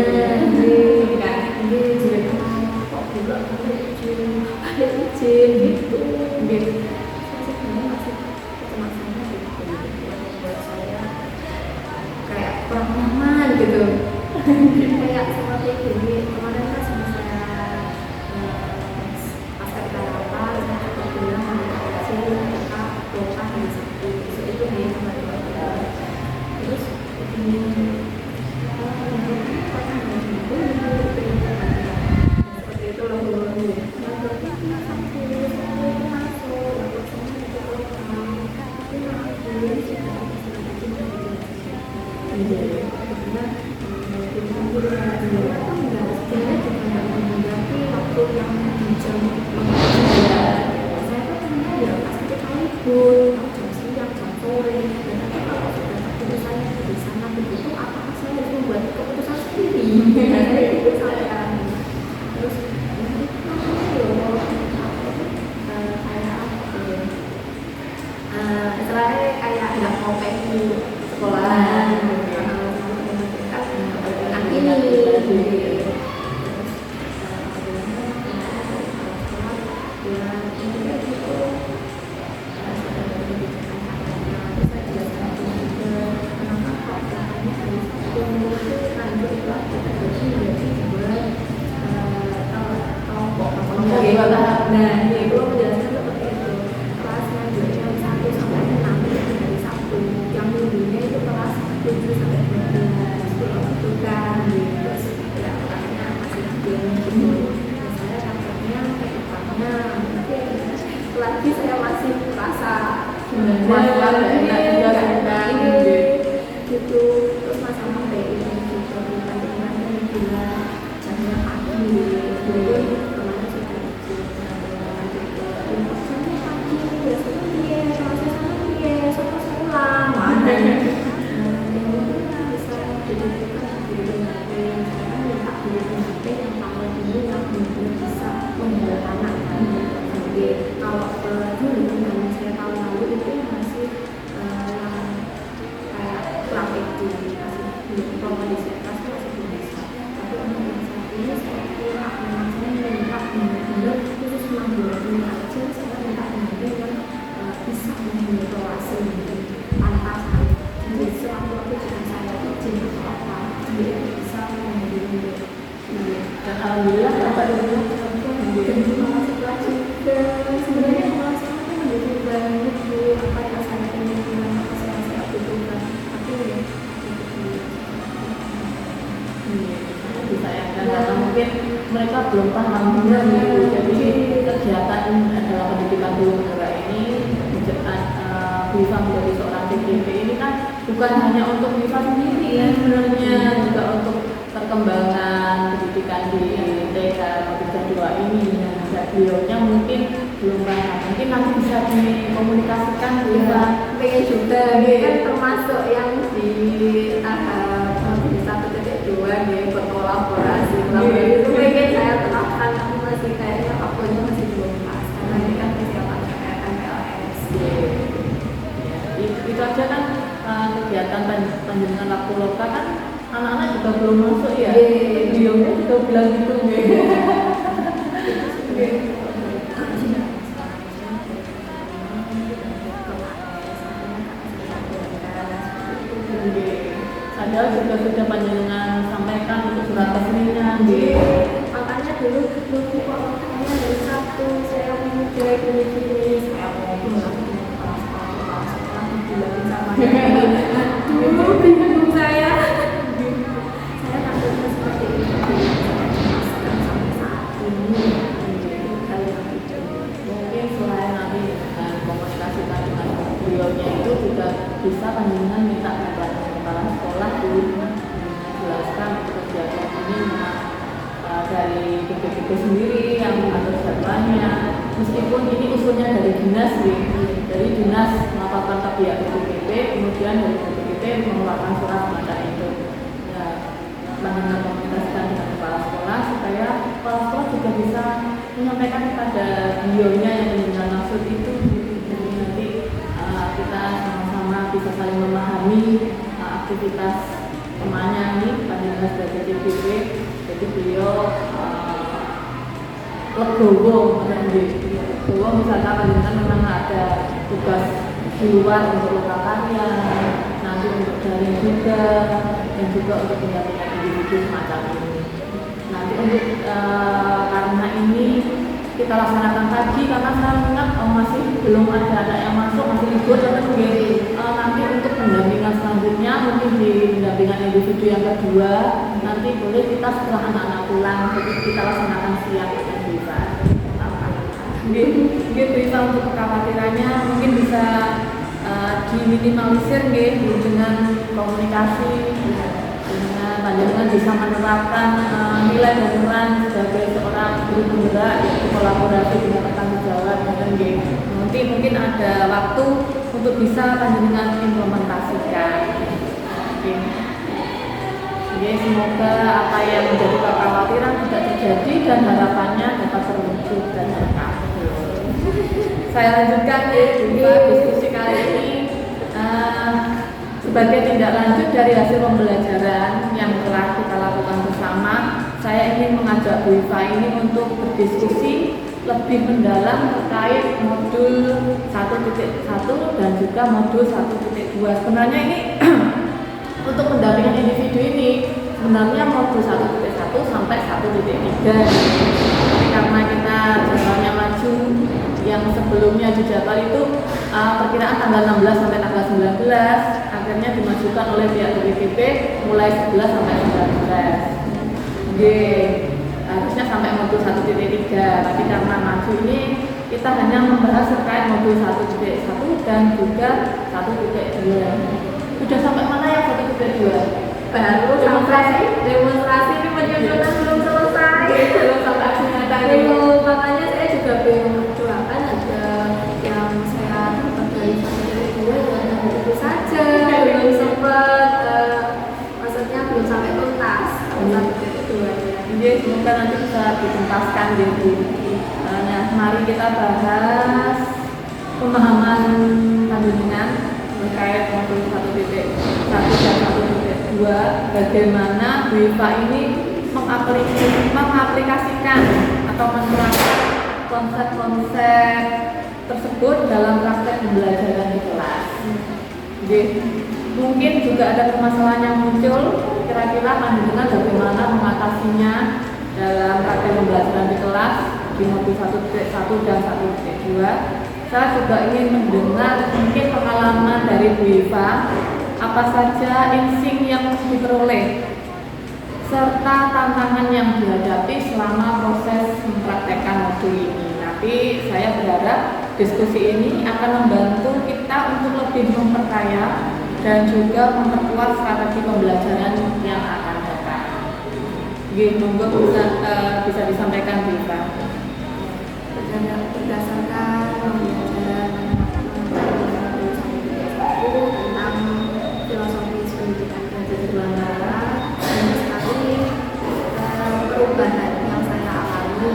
Kan, jadi kok juga ada izin gitu. Saya sebenarnya masih kecemasannya gitu, yang membuat saya kayak kurang nyaman gitu. Kayak seperti ini kemarin kan sama saya pas kita rapat, saya bilang mereka doa di situ itu dia kemarin terus ini seperti itu loh Jadi Nah, dia itu menjelaskan seperti itu. Kelasnya jam 1 sampai 6 itu dari Sabtu. Yang minggunya itu kelas 7 sampai 12. Itu kan, terus ya orangnya masih belum gitu. Saya dapatnya kayak depannya, mungkin lagi saya masih merasa gitu. Terus masa sampai ini juga bukan dengan gila, jamnya pagi, belum kemana sudah kalau dulu yang saya tahun lalu itu masih yang kayak praktik masih belum kompetisi kelas masih belum bisa. Tapi untuk yang saat ini saya kira memang saya minta benar-benar khusus 6 bulan ini aja saya minta benar-benar yang bisa mengevaluasi pantasan. Jadi sewaktu-waktu jika saya izin atau apa, dia bisa menghubungi. dan alhamdulillah dapat dulu Dan terima kasih juga. Sebenarnya pengalaman itu menjadi banyak bu apa yang saya inginkan, apa yang saya butuhkan. Tapi ya disayangkan karena mungkin mereka belum paham benar gitu. Jadi kegiatan adalah pendidikan guru penggerak ini Biva menjadi seorang PGP ini kan bukan hanya untuk Biva sendiri ya sebenarnya, juga untuk perkembangan pendidikan di TK Merdeka 2 ini. Beliaunya mungkin belum paham, mungkin nanti bisa dikomunikasikan Biva. pengen juga kan termasuk yang di tahap 1.2 nih berkolaborasi. Itu pengen saya terapkan, tapi masih kayaknya waktunya masih belum pas karena ini kan persiapan MPLS. Itu aja kan kegiatan panjenengan Laku Loka kan anak-anak juga belum masuk ya. Beliaunya juga bilang gitu. Padahal juga sudah panjenengan sampaikan untuk surat resminya. Makanya dulu kok makanya dari Sabtu saya muda gini saya ngobrol sama sekolah dibilangin sama dulu bingung saya takutnya seperti itu sampai saat ini Mungkin selain nanti dengan komunikasikan dengan beliaunya itu juga bisa panjenengan minta bantuan kepala sekolah dulu menjelaskan kegiatan ini memang dari BPKP sendiri yang mengatur jadwalnya, meskipun ini usulnya dari dinas dari dinas melaporkan ke pihak BPKP, kemudian dari BPKP mengeluarkan surat semacam itu. Ya, panjenengan komunikasikan dengan kepala sekolah supaya kepala sekolah juga bisa menyampaikan kepada beliaunya yang panjenengan maksud itu. Jadi nanti kita sama-sama bisa saling memahami aktivitas temannya ini panjenengan sebagai BPKP. Jadi beliau legowo misalkan panjenengan memang ada tugas di luar untuk lokal karya, nanti untuk daring juga, dan juga untuk pendampingan individu semacam ini. Nanti untuk karena ini kita laksanakan pagi karena saya ingat masih belum ada anak yang masuk, masih libur dan nanti untuk pendampingan selanjutnya mungkin di pendampingan individu yang kedua nanti boleh kita setelah anak-anak pulang, jadi kita laksanakan siang dan bisa bisa untuk kekhawatirannya mungkin bisa diminimalisir dengan komunikasi dengan panjenengan bisa menerapkan nilai dan peran sebagai seorang guru penggerak, yaitu kolaborasi dengan bertanggung jawab dan nanti mungkin ada waktu untuk bisa panjenengan implementasikan. Jadi semoga apa yang menjadi kekhawatiran tidak terjadi dan harapannya dapat terwujud dan terkabul. Saya lanjutkan diskusi kali ini sebagai tindak lanjut dari hasil pembelajaran yang telah kita lakukan bersama saya ingin mengajak Bu Iva ini untuk berdiskusi lebih mendalam terkait modul 1.1 dan juga modul 1.2. Sebenarnya ini untuk pendampingan individu ini sebenarnya modul 1.1 sampai 1.3. Tapi karena kita jadwalnya maju, yang sebelumnya di jadwal itu perkiraan tanggal 16 sampai tanggal 19, akhirnya dimajukan oleh pihak BPKP mulai 11 sampai 19. Harusnya sampai modul 1.3, tapi karena maju ini kita hanya membahas terkait modul 1.1 dan juga 1.2. Sudah sampai mana ya 1.2? Baru sampai demonstrasi ini penyusunan belum selesai. Belum sampai aksi nyata. Belum, makanya saya juga belum mendoakan ada yang saya dapat dari 1.2 dan itu saja belum sempat, maksudnya belum sampai tuntas 1.2. Jadi semoga nanti bisa dituntaskan gitu. Nah, mari kita bahas pemahaman panjenengan terkait modul 1.1 dan 1.2, bagaimana Bu Iva ini mengaplikasikan atau menerapkan konsep-konsep tersebut dalam praktek pembelajaran di kelas. Mungkin juga ada permasalahan yang muncul, kira-kira panjenengan bagaimana mengatasinya dalam praktek pembelajaran di kelas di modul 1.1 dan 1.2. Saya juga ingin mendengar mungkin pengalaman dari Bu Iva, apa saja insting yang diperoleh serta tantangan yang dihadapi selama proses mempraktekkan modul ini. Tapi saya berharap diskusi ini akan membantu kita untuk lebih memperkaya dan juga memperkuat strategi pembelajaran yang akan datang. Monggo bisa disampaikan Bu Iva. Berdasarkan pembelajaran tentang filosofis pendidikan Belanda, banyak sekali perubahan yang saya alami,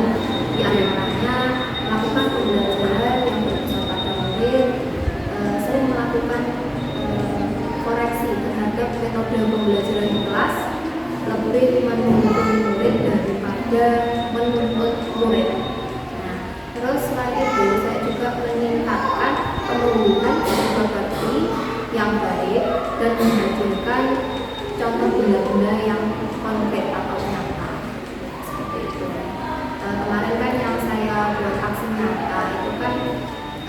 di antaranya melakukan pembelajaran yang berpusat pada murid, sering melakukan koreksi terhadap metode pembelajaran di kelas, lebih menuntut murid daripada menuntut murid. Terus selain itu, saya juga meningkatkan penumbuhan siswa bakti yang baik dan menghadirkan contoh benda-benda yang konkret atau nyata. Seperti itu. Kemarin kan yang saya buat aksi nyata itu kan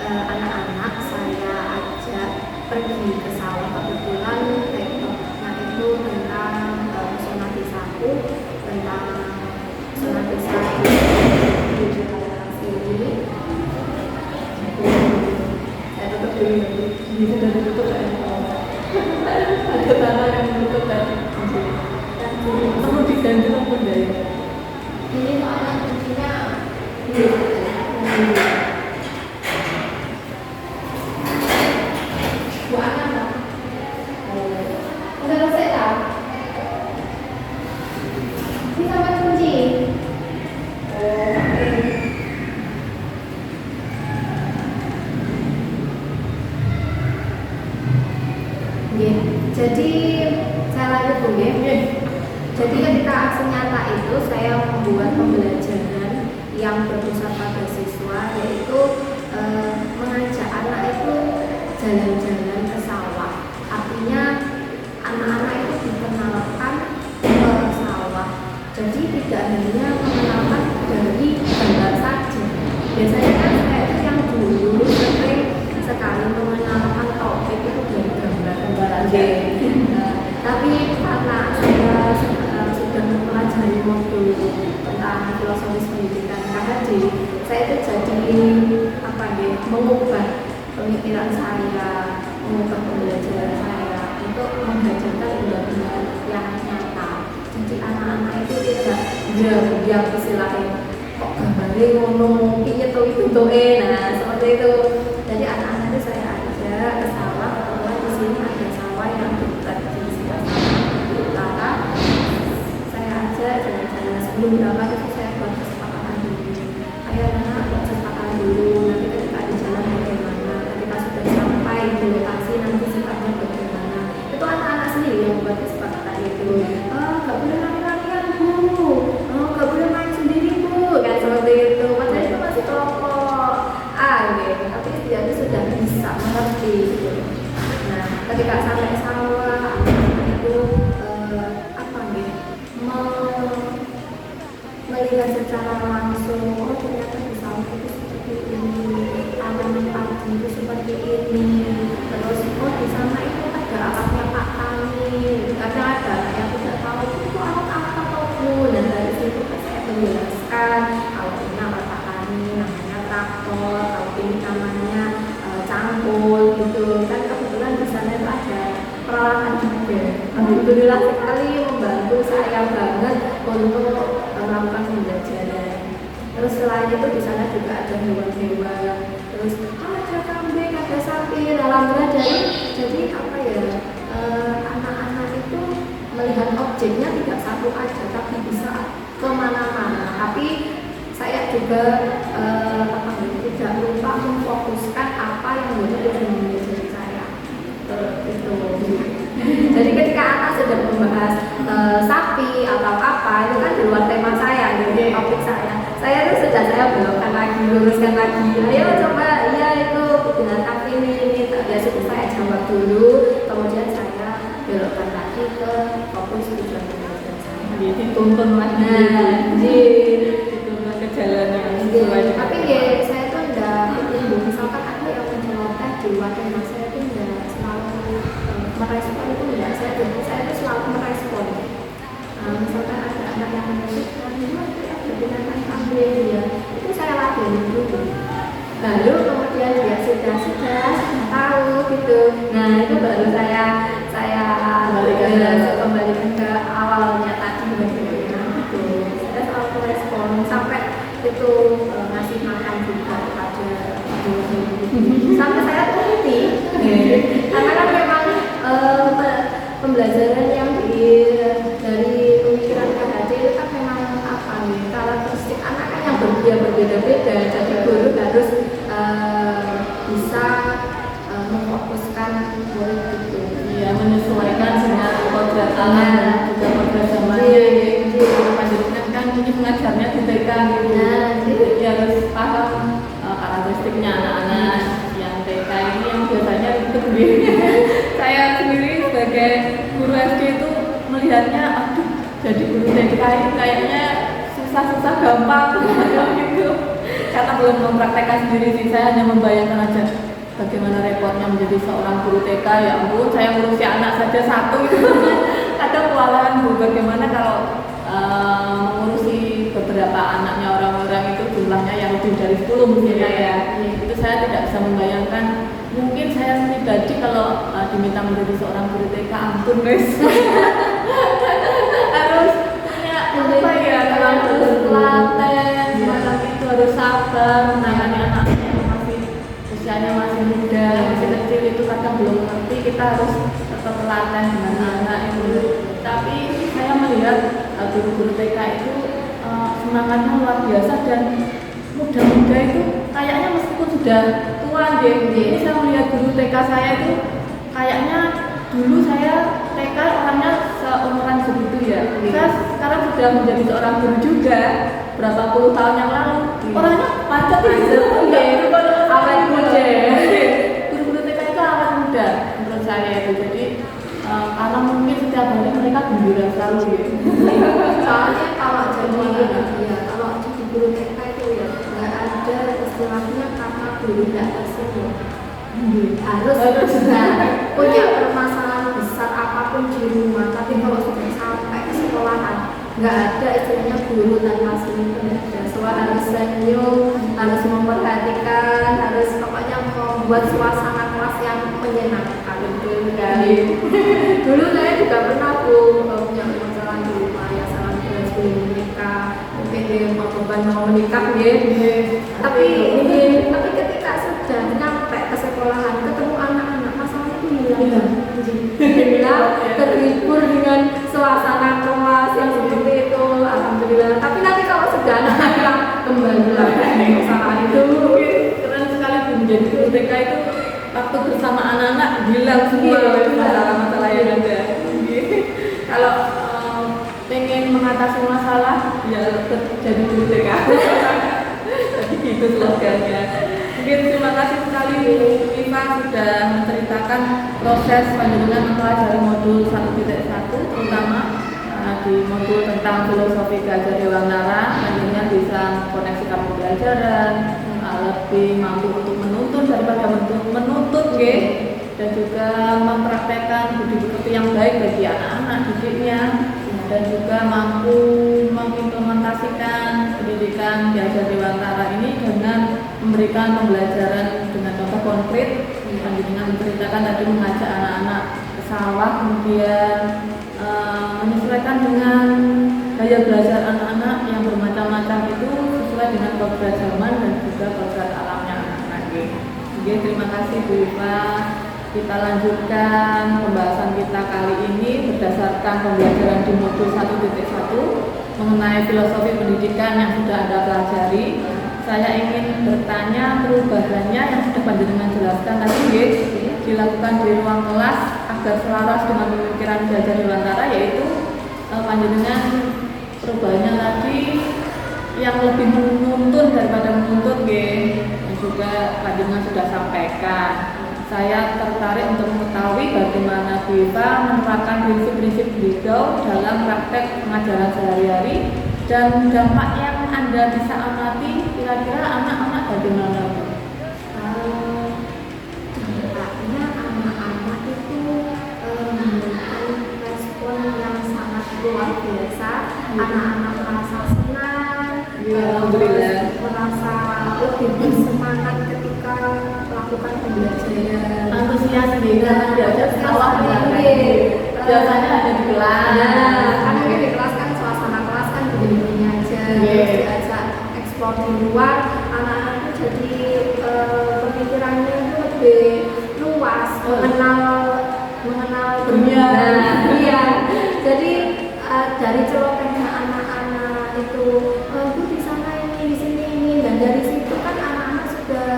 anak-anak saya ajak pergi ke sawah, kebetulan laptopnya itu tentang pesona desaku, tentang pesona desa saya tutup dulu, ini sudah ditutup ya. Ada tanah yang menutup tadi. Perlu diganti pun dari ini soalnya kuncinya buatan lah. Udah selesai tak? Ini sampai kunci. Jadi saya lanjut dulu ya. Jadi ketika aksi nyata itu saya membuat pembelajaran yang berpusat pada siswa, yaitu mengajak anak itu jalan-jalan ke sawah. Artinya anak-anak itu dikenalkan ke sawah. Jadi tidak hanya mengenalkan dari gambar saja. Biasanya kan saya itu yang dulu sering sekali mengenalkan topik itu dari gambar-gambar aja. Tapi karena saya sudah mempelajari modul tentang filosofis pendidikan KHD, saya itu jadi mengubah pemikiran saya, mengubah pembelajaran saya untuk menghadirkan benda-benda yang nyata. Jadi anak-anak itu tidak yang istilahnya kok gambarnya ngomong piye to itu nah seperti itu. Jadi anak-anak itu saya ajak ke sawah, kebetulan di sini ada sawah yang dekat di sebelah utara. Saya ajak jalan-jalan sebelum berangkat itu saya buat kesepakatan dulu. Ayo anak buat kesepakatan dulu. Nanti ketika di jalan bagaimana, ketika sudah sampai di lokasi nanti sifatnya bagaimana. Itu anak-anak sendiri yang membuat kesepakatan itu. Nggak boleh lari-larian bu. melihat secara langsung, oh ternyata di sawah itu seperti ini, tanaman padi itu seperti ini, terus oh di sana itu ada alatnya Pak Tani, ada yang tidak tahu itu alat apa Bu. Dan dari situ saya menjelaskan kalau ini alat Pak Tani namanya traktor, kalau ini namanya cangkul gitu kan. Kebetulan di sana itu ada peralatan juga. Alhamdulillah sekali membantu saya banget untuk melakukan pembelajaran. Terus selain itu di sana juga ada hewan-hewan, terus ada kambing, ada sapi. Alhamdulillah jadi apa ya, anak-anak itu melihat objeknya tidak satu aja, tapi bisa kemana-mana. Tapi saya juga tidak lupa memfokuskan apa yang menjadi tujuan saya. Itu. Jadi ketika anak sedang membahas sapi atau apa, itu kan di luar tema saya, di topik saya itu sudah saya belokkan lagi, luruskan lagi. Ayo coba, iya itu binatang ini, ya sudah saya jawab dulu, kemudian saya belokkan lagi ke fokus tujuan pembelajaran saya. Jadi tuntun lagi. Dituntun ke jalan yang sesuai. Tapi ya saya tuh enggak, misalkan ada yang menceloteh di luar tema saya tuh enggak selalu merespon itu enggak, saya itu selalu merespon. Misalkan ada anak yang menyebutkan itu ada binatang kambing, ya itu saya ladeni dulu. Lalu kemudian dia sudah tahu gitu. Nah itu baru saya kembalikan ke awalnya tadi gitu. Saya selalu merespon sampai itu ngasih makan juga kepada sampai saya ngerti. Karena kan memang pembelajaran yang dari pemikiran KHC itu kan memang apa nih, karakteristik anak kan yang berbeda-beda. Jadi guru harus bisa memfokuskan murid itu. Iya, menyesuaikan dengan kodrat anak dan juga kodrat zamannya. Panjenengan kan ini mengajarnya di TK gitu. Jadi harus paham karakteristiknya anak-anak yang TK ini yang biasanya itu saya sendiri sebagai guru SD itu melihatnya, aduh jadi guru TK ini kayaknya susah-susah gampang gitu. Karena belum mempraktekkan sendiri sih, saya hanya membayangkan aja bagaimana repotnya menjadi seorang guru TK. Ya ampun, saya ngurusi anak saja satu gitu. Kadang kewalahan Bu, bagaimana kalau mengurusi beberapa anaknya orang-orang itu jumlahnya yang lebih dari 10 misalnya ya. Itu saya tidak bisa membayangkan. Mungkin saya pribadi kalau diminta menjadi seorang guru TK, ampun guys. Harus punya apa ya, harus telaten, semacam itu, harus sabar menangani anak-anak yang masih usianya masih muda, masih kecil itu kadang belum ngerti. Kita harus tetap telaten dengan anak itu. Tapi saya melihat guru-guru TK itu semangatnya luar biasa dan muda-muda itu kayaknya meskipun sudah tua ini saya melihat guru TK saya itu kayaknya dulu saya TK orangnya seumuran segitu ya. Saya sekarang sudah menjadi seorang guru juga berapa puluh tahun yang lalu. Orangnya pancet awet muda. Guru-guru TK itu awet muda menurut saya itu. Jadi karena mungkin setiap hari mereka gembira selalu gitu. Soalnya kalau jadi guru TK itu ya nggak ada istilahnya kata guru nggak tersinggung. Harus punya permasalahan besar apapun di rumah, tapi kalau sudah sampai ke sekolahan nggak ada istilahnya guru tanpa senyum. Semua harus senyum, harus memperhatikan, harus pokoknya membuat suasana kelas yang menyenangkan. Betul sekali. Dulu saya juga pernah punya masalah di rumah ya, salah sebelum menikah, mungkin dia mau menikah tapi ketika sudah nyampe ke sekolahan ketemu anak-anak, masalah itu hilang, terhibur dengan suasana kelas yang seperti itu, alhamdulillah. Tapi nanti kalau sudah anak hilang kembali lagi masalah itu. Keren sekali menjadi guru TK itu waktu bersama anak-anak hilang semua masalah-masalah yang ada. Kalau pengen mengatasi masalah ya jadi guru TK. Jadi gitu slogannya. Mungkin terima kasih sekali Bu Iva sudah menceritakan proses panjenengan mempelajari modul 1.1 terutama di modul tentang filosofi Gajah Dewantara. bisa mengkoneksikan pembelajaran, lebih mampu untuk menuntun daripada menuntut dan juga mempraktekkan budi pekerti yang baik bagi anak-anak didiknya, dan juga mampu mengimplementasikan pendidikan Diajar Dewantara ini dengan memberikan pembelajaran dengan contoh konkret. Dengan menceritakan tadi mengajak anak-anak ke sawah, kemudian menyesuaikan dengan gaya belajar anak-anak yang bermacam-macam itu sesuai dengan kodrat zaman dan juga kodrat alamnya anak-anak. Oke, terima kasih Bu Iva. Kita lanjutkan pembahasan kita kali ini berdasarkan pembelajaran di modul 1.1 mengenai filosofi pendidikan yang sudah Anda pelajari. Saya ingin bertanya perubahannya yang sudah panjenengan jelaskan tadi dilakukan di ruang kelas agar selaras dengan pemikiran Diajar Dewantara, yaitu panjenengan perubahannya tadi yang lebih menuntun daripada menuntut dan juga panjenengan sudah sampaikan. Saya tertarik untuk mengetahui bagaimana Viva menerapkan prinsip-prinsip beliau dalam praktek pengajaran sehari-hari dan dampak yang Anda bisa amati kira-kira anak-anak bagaimana Bu? Dampaknya anak-anak itu memberikan respon yang sangat luar biasa. Anak-anak merasa senang, merasa lebih bersemangat ketika melakukan pembelajaran. Antusias dengan diajak sawah biasanya ada di kelas. Karena di kelas kan suasana kelas kan begini aja. Diajak eksplor di luar, anak-anak itu jadi pemikirannya itu lebih luas, mengenal dunia. Iya. Jadi dari celotehnya anak-anak itu, Bu di sana ini, di sini ini, dan dari situ kan anak-anak sudah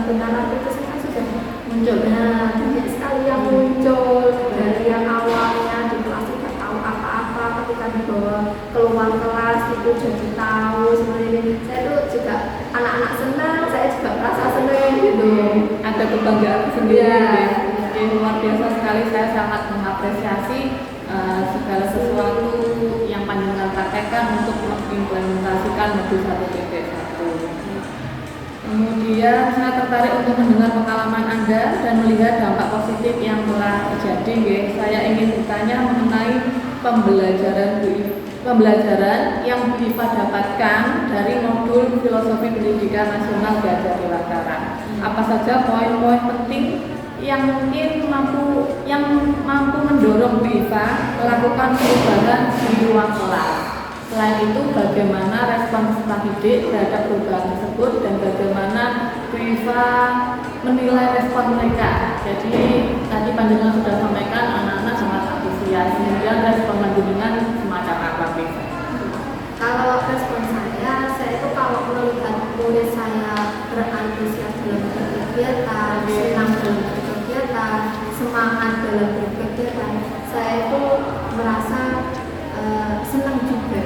benar itu sudah muncul. Nah, banyak sekali yang muncul dari yang awalnya di kelas tidak tahu apa-apa, ketika dibawa keluar kelas itu jadi tahu seperti ini. Saya tuh juga anak-anak senang, saya juga merasa senang gitu. Ada kebanggaan sendiri. Luar biasa sekali, saya sangat mengapresiasi segala sesuatu yang panjenengan praktekkan untuk mengimplementasikan modul 1.1. Kemudian saya tertarik untuk mendengar pengalaman Anda dan melihat dampak positif yang telah terjadi. Saya ingin bertanya mengenai pembelajaran yang Bu Iva dapatkan dari modul Filosofi Pendidikan Nasional Diajar Dewantara. Apa saja poin-poin penting yang mungkin mampu mendorong Bu Iva melakukan perubahan di ruang kelas? Selain itu, bagaimana respon peserta didik terhadap perubahan tersebut dan bagaimana Bu Iva menilai respon mereka? Jadi tadi panjenengan sudah sampaikan anak-anak sangat antusias. Kemudian respon panjenengan semacam apa, Bu Iva? Kalau respon saya itu kalau melihat murid saya berantusias dalam berkegiatan, senang dalam berkegiatan, semangat dalam berkegiatan, saya itu merasa senang juga.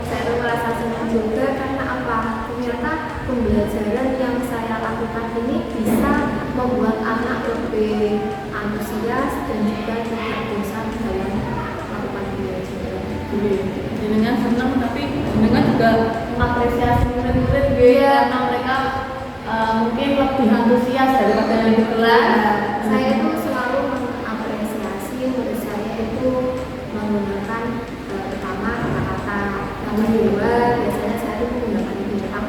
Saya itu merasa senang juga karena apa? Ternyata pembelajaran yang saya lakukan ini bisa membuat anak lebih antusias dan juga tidak bosan dalam melakukan pembelajaran. Dengan senang, tapi dengan juga mengapresiasi murid-murid karena mereka mungkin lebih antusias daripada yang di kelas. Saya itu selalu mengapresiasi murid saya itu menggunakan pertama kata-kata, yang kedua biasanya saya itu menggunakan bintang.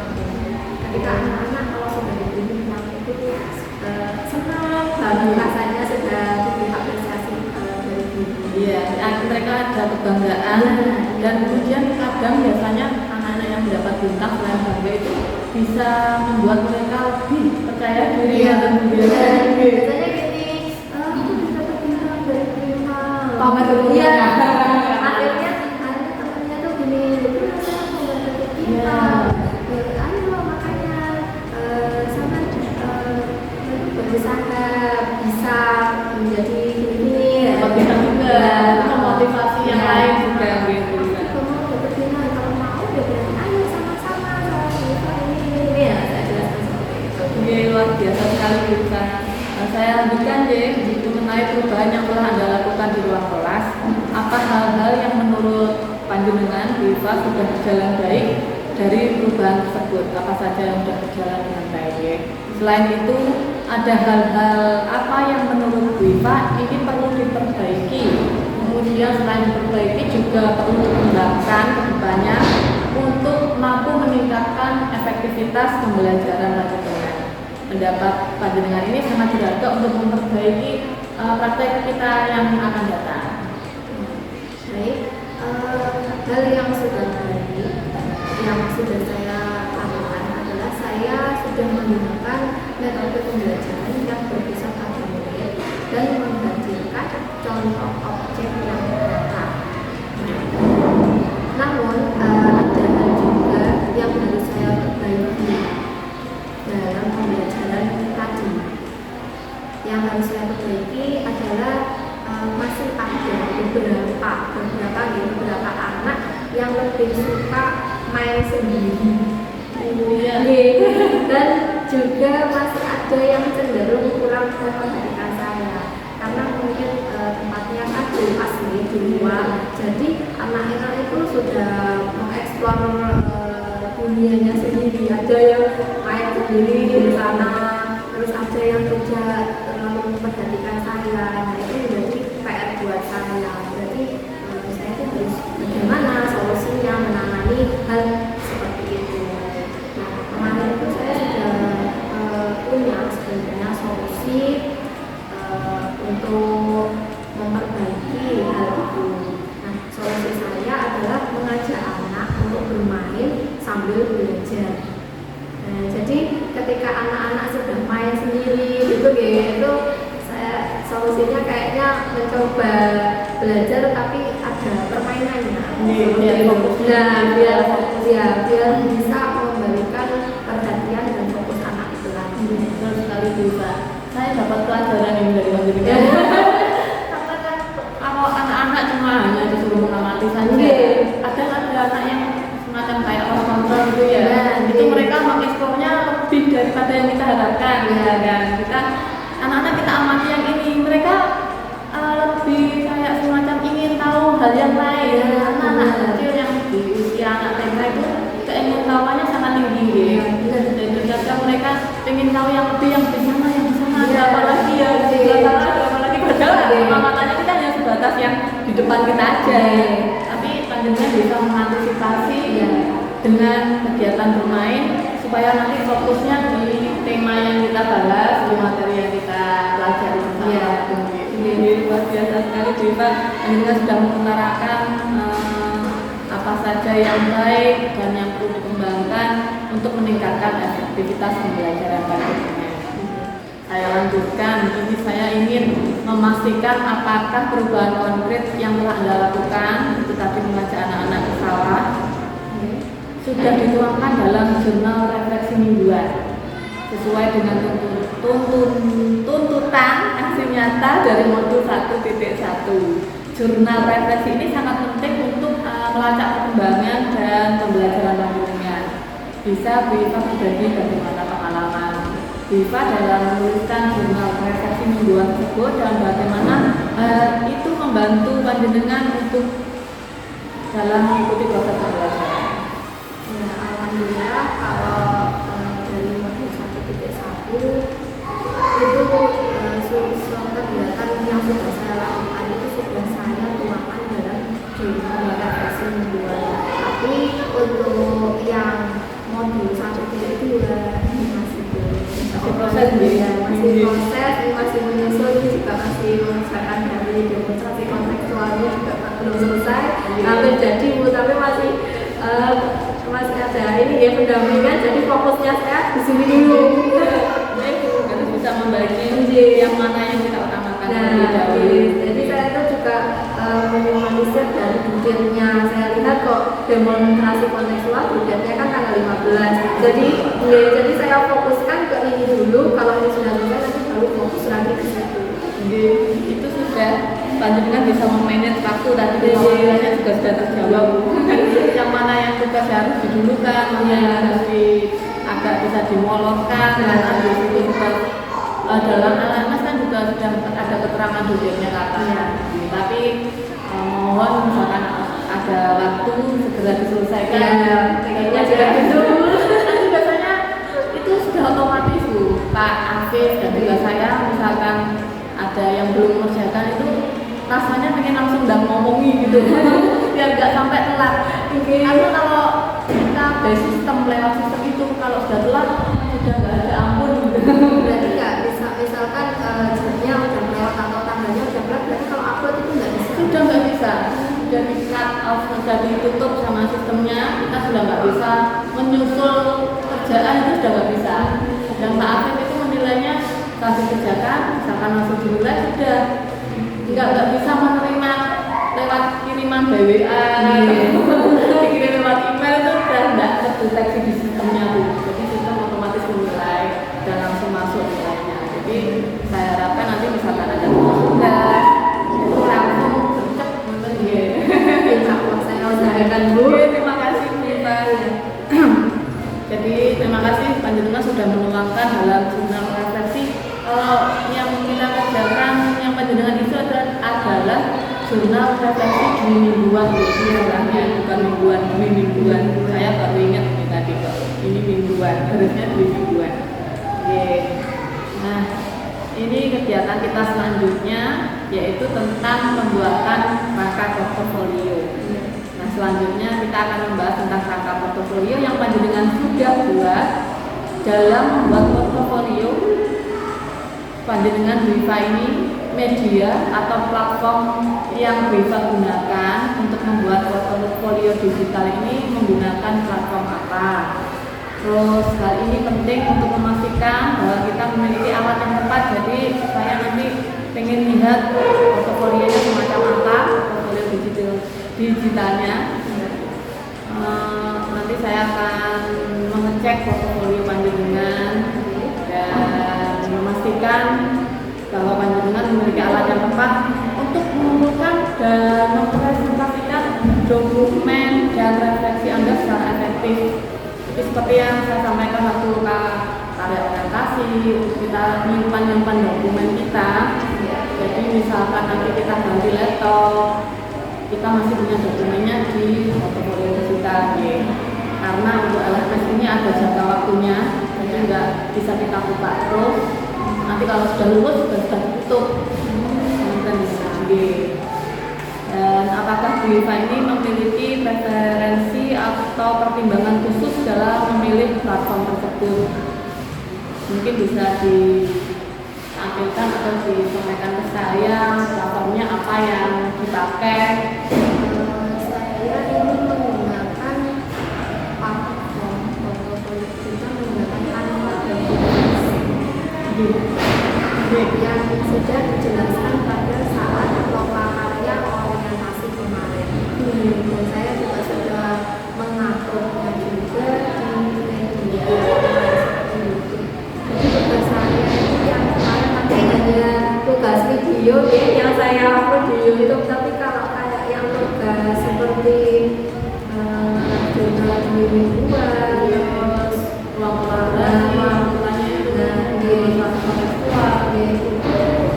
Ketika anak-anak kalau sudah diberi bintang itu senang banget rasanya sudah diberi apresiasi dari guru. Iya, mereka ada kebanggaan dan kemudian kadang biasanya anak-anak yang mendapat bintang selain bangga itu bisa membuat mereka lebih percaya diri dan biasanya gini, aku dapat bintang dari bintang. Iya. Akhirnya temannya tuh gini, itu rasanya aku nggak dapat bintang. Ayo makanya sama berusaha bisa menjadi gini. Dapat bintang juga, itu memotivasi yang lain juga gitu. Kamu dapat bintang, kalau mau ya berarti ayo sama-sama ini ya, saya jelaskan seperti itu. Iya, luar biasa sekali bisa. Saya lanjutkan mengenai perubahan yang telah Anda lakukan di ruang kelas. Apa hal-hal yang menurut panjenengan Viva sudah berjalan baik dari perubahan tersebut, apa saja yang sudah berjalan dengan baik. Selain itu, ada hal-hal apa yang menurut Bu Iva ini perlu diperbaiki. Kemudian selain diperbaiki juga perlu dikembangkan ke depannya untuk mampu meningkatkan efektivitas pembelajaran lanjut tengah. Pendapat panjenengan ini sangat berharga untuk memperbaiki praktek kita yang akan datang. Baik, hal yang sudah baik yang sudah saya lakukan adalah saya sudah menggunakan metode pembelajaran yang berpusat pada murid dan menghadirkan contoh objek yang nyata. Namun ada hal juga yang harus saya perbaiki dalam pembelajaran tadi. Yang harus saya perbaiki adalah masih ada beberapa anak yang lebih suka main sendiri. Dan juga masih ada yang cenderung kurang memperhatikan saya karena mungkin tempatnya kan asli di luar, jadi anak-anak itu sudah mengeksplor dunianya sendiri. Ada yang main sendiri di sana, terus ada yang tidak terlalu memperhatikan saya. Nah, itu menjadi PR buat saya. Berarti saya itu harus bagaimana solusinya menangani hal seperti itu. Nah, kemarin itu saya sudah punya sebenarnya solusi untuk memperbaiki hal itu. Nah, solusi saya adalah mengajak anak untuk bermain sambil belajar. Nah, jadi ketika anak-anak sudah main sendiri itu saya solusinya kayaknya mencoba belajar tapi ada permainannya. Biar bisa mengembalikan perhatian dan fokus anak itu lagi. Betul sekali bisa. Saya dapat pelajaran ini dari panjenengan. Karena kan kalau anak-anak cuma hanya disuruh mengamati saja, ada anak yang semacam kayak orang kontrol gitu ya. Itu mereka mengeksplornya lebih daripada yang kita harapkan, ya kan. Kita anak-anak kita amati yang ini, mereka lebih kayak semacam ingin tahu hal yang lain. Anak-anak kecil yang di usia anak TK itu keingintahuannya sangat tinggi. Dan ketika mereka ingin tahu yang lebih, yang di sana, ada apa lagi ya, apalagi padahal pemahamannya kita hanya sebatas yang di depan kita aja. Tapi panjenengan bisa mengantisipasi ya dengan kegiatan bermain supaya nanti fokusnya di tema yang kita bahas, di materi yang kita pelajari bersama. Ini luar biasa sekali Bu Iva, panjenengan sudah mengutarakan apa saja yang baik dan yang perlu dikembangkan untuk meningkatkan efektivitas pembelajaran panjenengan. Saya lanjutkan, ini saya ingin memastikan apakah perubahan konkret yang telah Anda lakukan, itu tadi mengajak anak-anak ke sawah, sudah dituangkan dalam jurnal refleksi mingguan sesuai dengan tuntutan aksi nyata dari modul 1.1. Jurnal refleksi ini sangat penting untuk melacak perkembangan dan pembelajaran panjenengan. Bisa Bu Iva berbagi bagaimana pengalaman Bu Iva dalam menuliskan jurnal refleksi mingguan tersebut dan bagaimana itu membantu panjenengan untuk dalam mengikuti proses pembelajaran. Ya, alhamdulillah kalau dari modul 1.1 itu kegiatan yang sudah saya lakukan itu sudah saya tuangkan dalam jurnal refleksi mingguan. Tapi untuk yang modul 1.2 ini masih proses, masih menyusun, juga masih mengerjakan dari demonstrasi kontekstualnya juga belum selesai. Jadi tapi masih ada ini ya pendampingan, jadi fokusnya saya di sini dulu. Harus bisa membagi yang mana yang kita utamakan. Jadi saya itu juga meminimalisir dari budgetnya. Saya lihat kok demonstrasi kontekstual budgetnya kan tanggal 15. Jadi saya fokuskan ke ini dulu. Kalau ini sudah selesai nanti baru fokus lagi ke situ. Itu sudah panjenengan bisa memanage waktu tadi pemahamannya juga sudah terjawab. Yang mana yang tugas harus didulukan, mana yang harus agak bisa dimolorkan, karena di situ juga dalam LMS kan juga sudah ada keterangan budgetnya katanya. Tapi mohon misalkan ada waktu segera diselesaikan. Ya, pengennya juga gitu. Nanti biasanya itu sudah otomatis Bu, Pak Afif dan juga saya misalkan ada yang belum mengerjakan itu rasanya pengen langsung udah ngomongi gitu biar nggak sampai telat. Karena kalau kita by sistem lewat sistem itu kalau sudah telat sudah nggak ada ampun gitu. Berarti nggak bisa, misalkan jamnya udah lewat atau tanggalnya udah lewat, berarti kalau upload itu nggak bisa. Sudah nggak bisa, sudah di cut off, sudah ditutup sama sistemnya, kita sudah nggak bisa menyusul kerjaan, itu sudah nggak bisa. Dan Pak Afif itu menilainya kalau dikerjakan, misalkan langsung dimulai sudah nggak bisa menerima lewat kiriman by WA, dikirim lewat email itu sudah nggak terdeteksi di sistemnya Bu. Jadi sistem otomatis menilai dan langsung masuk nilainya. Jadi saya harapkan nanti misalkan ada tugas itu langsung cek nonton dia. Insya Allah saya usahakan Bu. Terima kasih Bu Pak. Jadi terima kasih Panjenengan sudah meluangkan dalam jurnal refleksi. Kalau yang kita kerjakan yang Panjenengan itu adalah jurnal refleksi demi mingguan, istilahnya bukan mingguan, demi mingguan. Saya baru ingat ini tadi kok, ini mingguan, harusnya demi mingguan. Oke. Nah, ini kegiatan kita selanjutnya yaitu tentang pembuatan rangka portofolio. Nah, selanjutnya kita akan membahas tentang rangka portofolio yang Panjenengan sudah buat. Dalam membuat portofolio, Panjenengan Dwifa ini media atau platform yang Dwifa gunakan untuk membuat portofolio digital ini menggunakan platform apa? Terus hal ini penting untuk memastikan bahwa kita memiliki alat yang tepat. Jadi saya nanti pengen lihat portofolionya semacam apa, portofolio digitalnya. Nanti saya akan mengecek portofolio Panjenengan dan memastikan bahwa Panjenengan memiliki alat yang tepat untuk mengumpulkan dan mempresentasikan dokumen dan refleksi Anda secara efektif. Jadi seperti yang saya sampaikan waktu karya orientasi, untuk kita menyimpan dokumen kita. Jadi misalkan nanti kita ganti laptop, kita masih punya dokumennya di portofolio digital. Karena untuk LMS ini ada jangka waktunya, jadi nggak bisa kita buka terus. Nanti kalau sudah lulus sudah tutup, kemudian bisa. Dan apakah Dwifa ini memiliki preferensi atau pertimbangan khusus dalam memilih platform tersebut? Mungkin bisa ditampilkan atau disampaikan ke saya platformnya apa yang dipakai. Saya ini menggunakan platform portofolio kita menggunakan Canva dan yang sudah dijelaskan pada saat loka karya orientasi kemarin. Dan saya juga sudah mengaturnya juga di media seperti YouTube. Jadi tugas saya itu yang kemarin pakai hanya tugas video yang saya upload di YouTube. Tapi kalau kayak yang tugas seperti jurnal mingguan, terus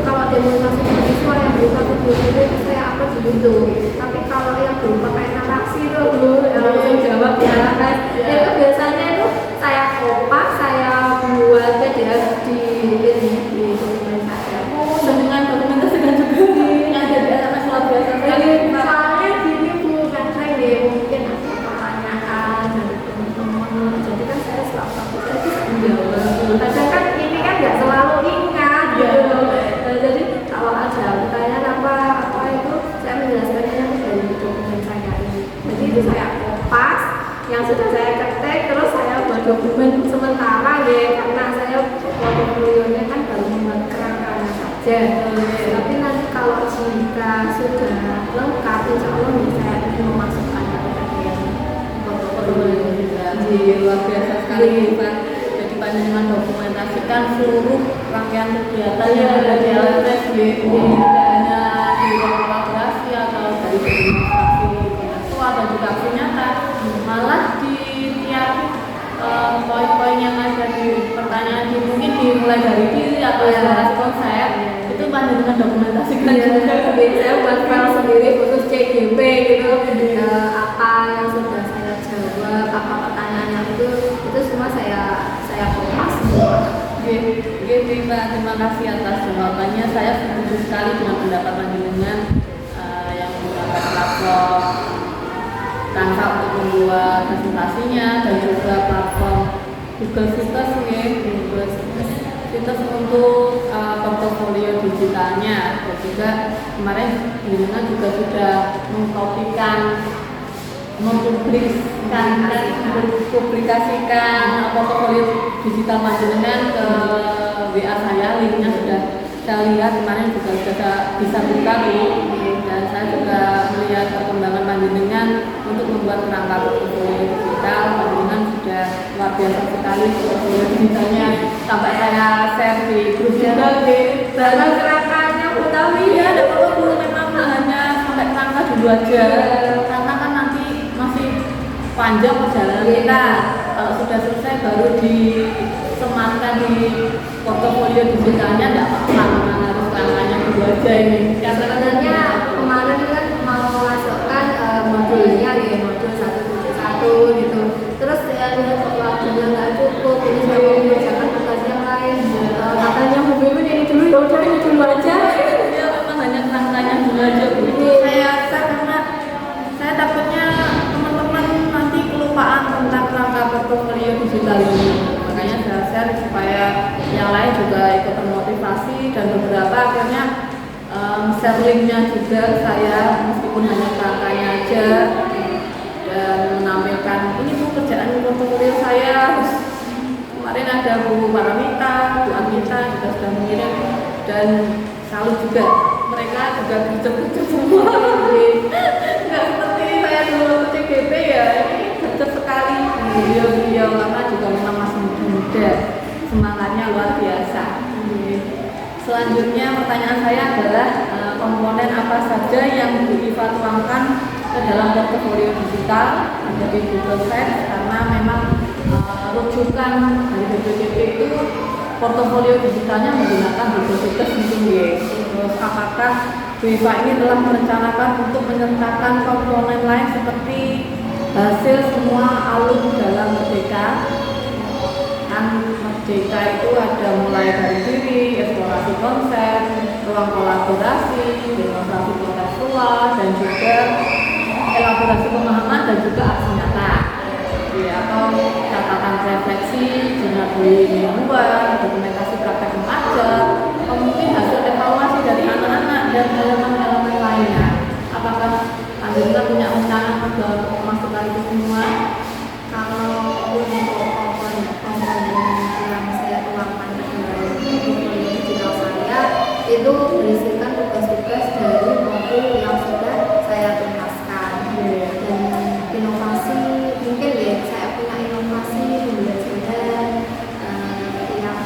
kalau demonstrasi mahasiswa yang berupa video itu saya upload di YouTube. Tapi kalau yang berupa kayak narasi itu langsung jawab ya kan, itu biasanya itu saya kopas, saya buat PDF di dokumen saya. Dengan dokumentasikan juga yang ada di LMS luar biasa. Soalnya gini Bu, kan saya mungkin ada pertanyaan dari teman-teman. Jadi kan saya selalu saya bisa menjawab. Kadang kan ini kan nggak selalu ingat gitu loh. Jadi kalau ada pertanyaan apa itu saya menjelaskannya nanti dari dokumen saya ini. Jadi itu saya kopas yang sudah saya ketik, terus saya buat dokumen sementara ya, karena saya portofolionya kan baru membuat kerangkanya saja. Tapi nanti kalau jika sudah lengkap, insya Allah saya ingin memasukkan ke bagian portofolio juga. Luar biasa sekali Pak. Jadi Panjenengan dokumentasikan seluruh rangkaian kegiatan yang ada di LMS, tidak hanya di kolaborasi atau dari demonstrasi virtual dan juga aksi nyata, malah di tiap poin-poin yang ada di pertanyaan mungkin dimulai dari diri atau eksplorasi konsep itu Panjenengan dokumentasikan juga. Saya buat file sendiri khusus C3 PDGP gitu, apa yang sudah saya jawab, apa pertanyaannya itu semua saya kupas semua. Terima kasih atas jawabannya. Saya setuju sekali dengan pendapat panjenengan yang menggunakan platform Canva untuk membuat presentasinya dan juga platform Google Sites untuk portofolio digitalnya, dan juga kemarin panjenengan juga sudah mempublikasikan portofolio digital panjenengan ke WA saya, linknya sudah saya lihat kemarin juga sudah bisa buka dan saya juga melihat perkembangan panjenengan untuk membuat kerangka portofolio digital. Panjenengan sudah luar biasa sekali portofolio digitalnya, sampai saya share di grup juga Dalam kerangkanya Utami ya, ada apa-apa memang hanya sampai kerangka dulu aja, karena kan nanti masih panjang perjalanan kita. Kalau sudah selesai baru disematkan di portofolio digitalnya, tidak apa-apa, memang harus kerangkanya dulu aja ini. Ya sebenarnya kemarin kan mau masukkan modulnya ya, modul 171 gitu. Terus saya lihat waktunya nggak cukup, ini saya mau mengerjakan tugas yang lain. Katanya Bu Bibi ini dulu, ya udah ini dulu aja. Ya memang hanya kerangkanya dulu aja begitu. Saya karena saya takutnya teman-teman nanti kelupaan tentang kerangka portofolio digital ini. Makanya saya share supaya yang lain juga ikut termotivasi, dan beberapa akhirnya share linknya juga saya, meskipun hanya kerangkanya aja, dan menampilkan ini Bu kerjaan portofolio saya. Kemarin ada Bu Paramita, Bu Anita juga sudah mengirim, dan salut juga, mereka juga gercep-gercep semua. Nggak seperti saya dulu CGP ya, ini gercep sekali. Beliau lama juga memang masih muda, semangatnya luar biasa. Selanjutnya pertanyaan saya adalah komponen apa saja yang Bu Iva tuangkan ke dalam portofolio digital ada di Google Sites, karena memang rujukan dari BPJP itu portofolio digitalnya menggunakan Google Sites mungkin ya. Terus apakah Bu Iva ini telah merencanakan untuk menyertakan komponen lain seperti hasil semua alum dalam Merdeka? Kan Merdeka itu ada mulai dari diri, eksplorasi konsep, ruang kolaborasi, demonstrasi kontekstual, dan juga elaborasi pemahaman dan juga aksi nyata. Atau catatan refleksi, jurnal mingguan, dokumentasi praktek mengajar, atau mungkin hasil evaluasi dari anak-anak dan elemen-elemen lainnya. Apakah Anda punya rencana untuk memasukkan itu semua? Kalau untuk komponen yang saya tuangkan ke dalam portofolio digital saya itu berisikan tugas-tugas dari modul yang sudah saya tuntaskan. Dan inovasi mungkin ya, saya punya inovasi pembelajaran yang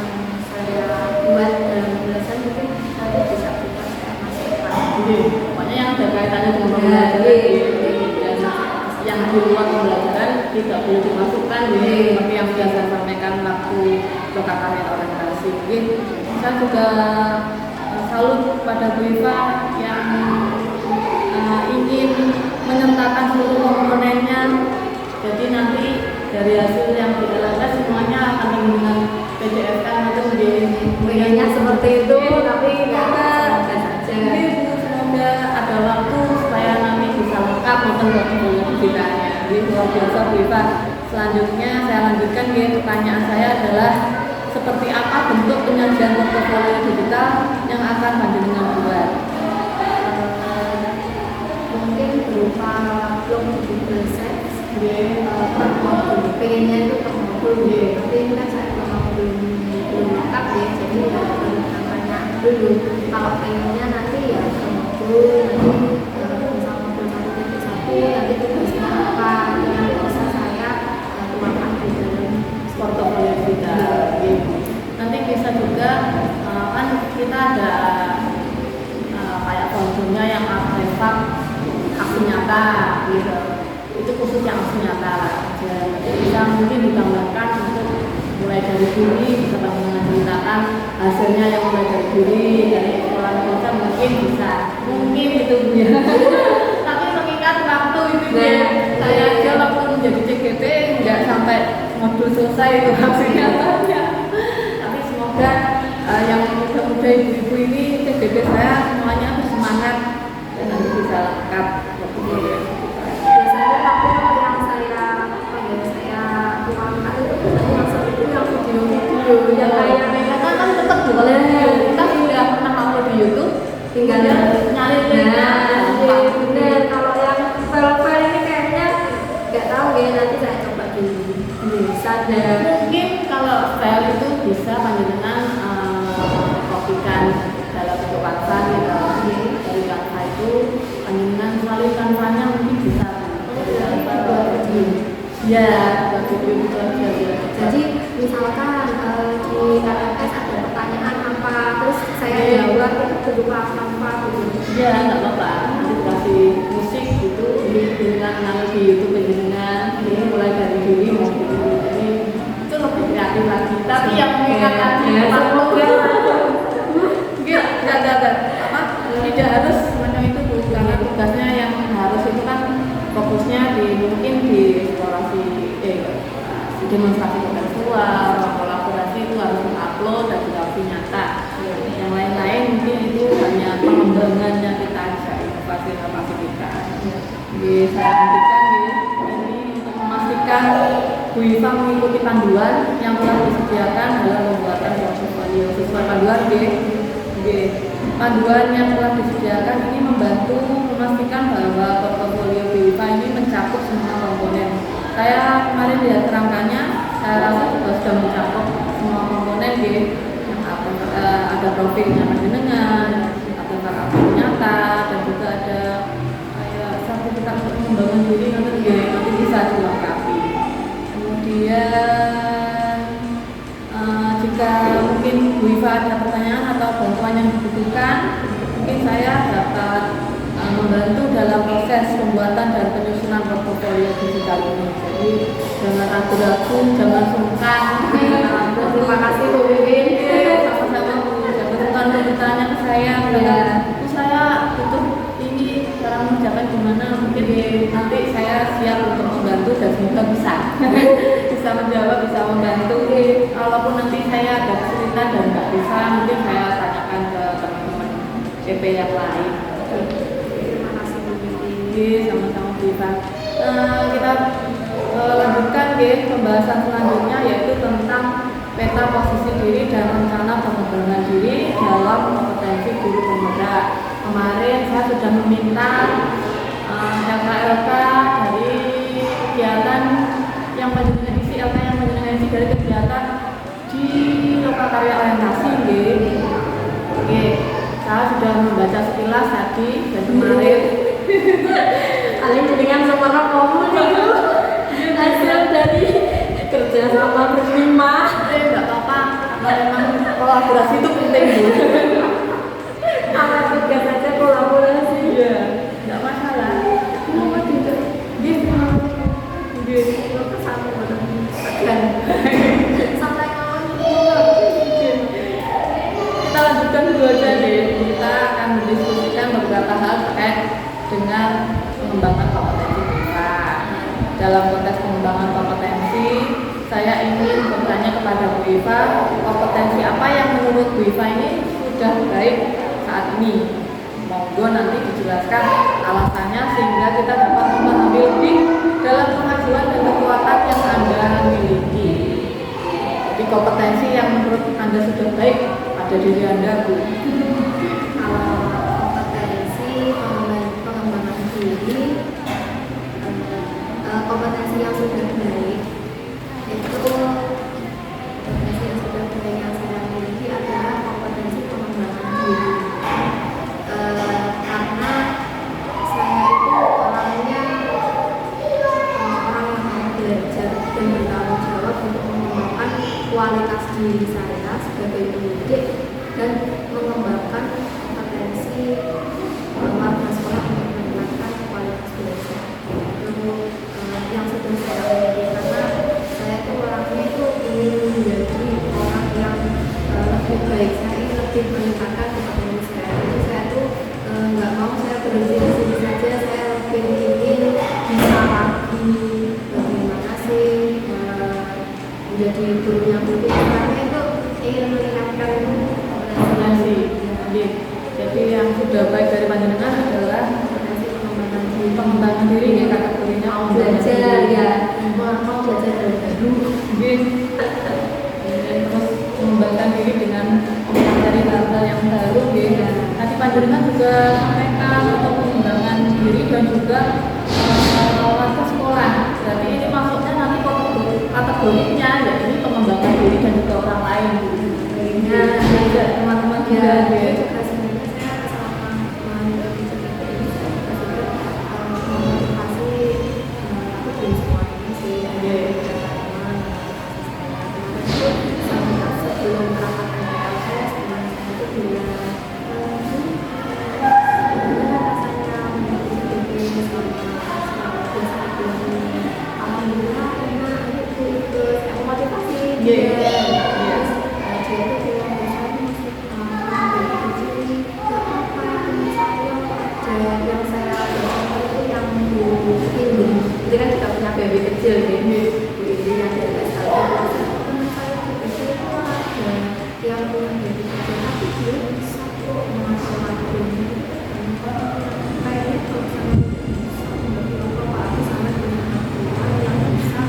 saya buat dalam pembelajaran, mungkin nanti bisa kita saya masukkan. Pokoknya yang ada kaitannya dengan pembelajaran yang di luar pembelajaran tidak boleh dimasukkan, seperti yang sudah saya sampaikan waktu PKKN orientasi. Saya juga salut pada Bu Iva yang ingin menyertakan seluruh komponennya. Jadi nanti dari hasil yang di LMS semuanya akan dengan PDF kan atau Pengennya seperti itu, tapi nggak saja. Semoga ada waktu supaya nanti bisa lengkap portofolio digitalnya. Jadi luar biasa Bu Iva. Selanjutnya saya lanjutkan ya, pertanyaan saya adalah seperti apa bentuk penyajian portofolio digital yang akan panjenengan buat? Mungkin berupa blog Google Sites, per modul. Pengennya itu per modul, tapi ini kan saya memang belum lengkap ya, jadi baru namanya dulu. Kalau pengennya nanti ya per modul, nanti misal modul 1.1 nanti tugasnya apa, yang bisa saya tuangkan di dalam Portofolio digital. Nanti bisa juga kan kita ada kayak foldernya yang artefak aksi nyata gitu. Itu khusus yang aksi nyata aja. Bisa mungkin ditambahkan untuk mulai dari diri, bisa menceritakan hasilnya yang mulai dari diri, dari eksplorasi konsep mungkin bisa, mungkin itu ya. Tapi Nah, saya aja waktu menjadi CGT nggak sampai modul selesai itu hasilnya. Tapi semoga yang muda-muda ibu-ibu ini CGT saya semuanya bersemangat dan nanti bisa lengkap portofolio kita. Biasanya tapi kalau yang saya tuangkan itu biasanya langsung itu yang video-video yang kayak Karena kan tetap boleh kita sudah pernah upload di YouTube, tinggal nyari bener. Kalau yang file-file ini kayaknya nggak tahu ya, nanti saya coba dulu. Bisa deh. Mungkin kalau file itu bisa panjenengan kopikan dalam bentuk Canva gitu. Dari Canva itu panjenengan melalui Canva-nya mungkin bisa. Ya, video itu aja. Jadi misalkan di KPS ada pertanyaan apa, terus saya jawab itu berupa apa gitu. Ya, nggak apa-apa. Nanti dikasih musik gitu, dengan nama di YouTube dengan ini mulai dari diri mau gitu. Jadi itu lebih kreatif lagi. Tapi yang mengingatkan semoga tidak harus semacam itu Bu. Karena tugasnya yang harus itu kan fokusnya mungkin di eksplorasi demonstrasi kontekstual, kolaborasi itu harus upload dan juga nyata. Yang lain-lain mungkin itu hanya pengembangannya kita aja, inovasi kita. Jadi saya lanjutkan ini untuk memastikan Bu Iva mengikuti panduan yang telah disediakan dalam pembuatan portofolio. Sesuai panduan panduan yang telah disediakan ini membantu memastikan bahwa portofolio Bu Iva ini mencakup semua komponen. Saya kemarin lihat kerangkanya, saya rasa juga sudah mencakup semua komponen ada profilnya panjenengan, ada karakter nyata, dan juga ada kayak sertifikat untuk pengembangan diri nanti bisa dilengkapi. Kemudian jika mungkin Bu Iva ada pertanyaan atau bantuan yang dibutuhkan, mungkin saya dapat membantu dalam proses pembuatan dan penyusunan portofolio digital ini. Jadi jangan ragu-ragu, jangan sungkan. Terima kasih Bu Wiwin. Sama-sama Bu, jangan sungkan untuk bertanya ke saya. Saya butuh ini cara mengerjakan gimana? Mungkin nanti saya siap untuk membantu dan semoga bisa bisa menjawab, bisa membantu. Walaupun nanti saya ada kesulitan dan nggak bisa, mungkin saya tanyakan ke teman-teman CP yang lain. Sama-sama Bu Iva. Kita lanjutkan pembahasan selanjutnya, yaitu tentang peta posisi diri dan rencana pengembangan diri dalam kompetensi guru penggerak. Kemarin saya sudah meminta LK dari kegiatan yang panjenengan isi, LK yang panjenengan isi dari kegiatan di lokal karya orientasi. Saya sudah membaca sekilas tadi dan kemarin. Kalian dengan sama kamu itu hasil dari kerja sama berlima. Nggak apa-apa, memang kolaborasi itu penting Bu. Amat tugas saja kolaborasi. Iya, nggak masalah. Apa tidak? Kita sama sampai kawan. Kita lanjutkan dulu aja deh. Kita akan mendiskusikan beberapa hal terkait dengan pengembangan kompetensi kita. Dalam konteks pengembangan kompetensi, saya ingin bertanya kepada Bu Iva, kompetensi apa yang menurut Bu Iva ini sudah baik saat ini? Monggo nanti dijelaskan alasannya sehingga kita dapat memahami lebih dalam kemajuan dan kekuatan yang Anda miliki. Jadi kompetensi yang menurut Anda sudah baik pada diri Anda, Bu. Kompetensi yang sudah baik itu yang saya miliki adalah kompetensi pengembangan diri. Karena saya itu orangnya orang yang mau belajar dan bertanggung jawab untuk mengembangkan kualitas diri saya sebagai pendidik dan mengembangkan kompetensi warga sekolah untuk meningkatkan kualitas belajar. Yang sudah saya miliki, karena saya itu orangnya itu ingin menjadi orang yang lebih baik, saya ingin lebih meningkatkan kompetensi saya. Jadi saya tuh nggak mau saya berhenti di sini saja, saya lebih ingin bisa menjadi gurunya putih karena itu ingin meningkatkan Koordinasi. Jadi yang sudah baik dari panjenengan adalah pengembangan diri ya, kategorinya mau belajar ya, mau belajar dari baru. Terus mengembangkan diri dengan mempelajari hal-hal yang baru ya. Nanti panjenengan juga sampaikan untuk pengembangan diri dan juga warga sekolah. Jadi ini maksudnya nanti kategorinya ya ini pengembangan diri dan juga orang lain. Nah, juga teman-teman juga ya. juga sebenarnya saya selama mengikuti cerita ini saya juga memotivasi aku di sekolah ini sih teman-teman sebelum berangkat MPLS teman saya itu bilang gimana rasanya mengikuti cerita selama biasa ini alhamdulillah enak itu aku motivasi dia itu yang saya itu yang Bu Indi, dia kan juga punya baby kecil nih, Bu Indi yang dari asal teman saya juga itu ada yang punya baby kecil tapi dia bisa kok mengatur kayaknya kalau saya bisa membantu aku sama dengan aku yang bisa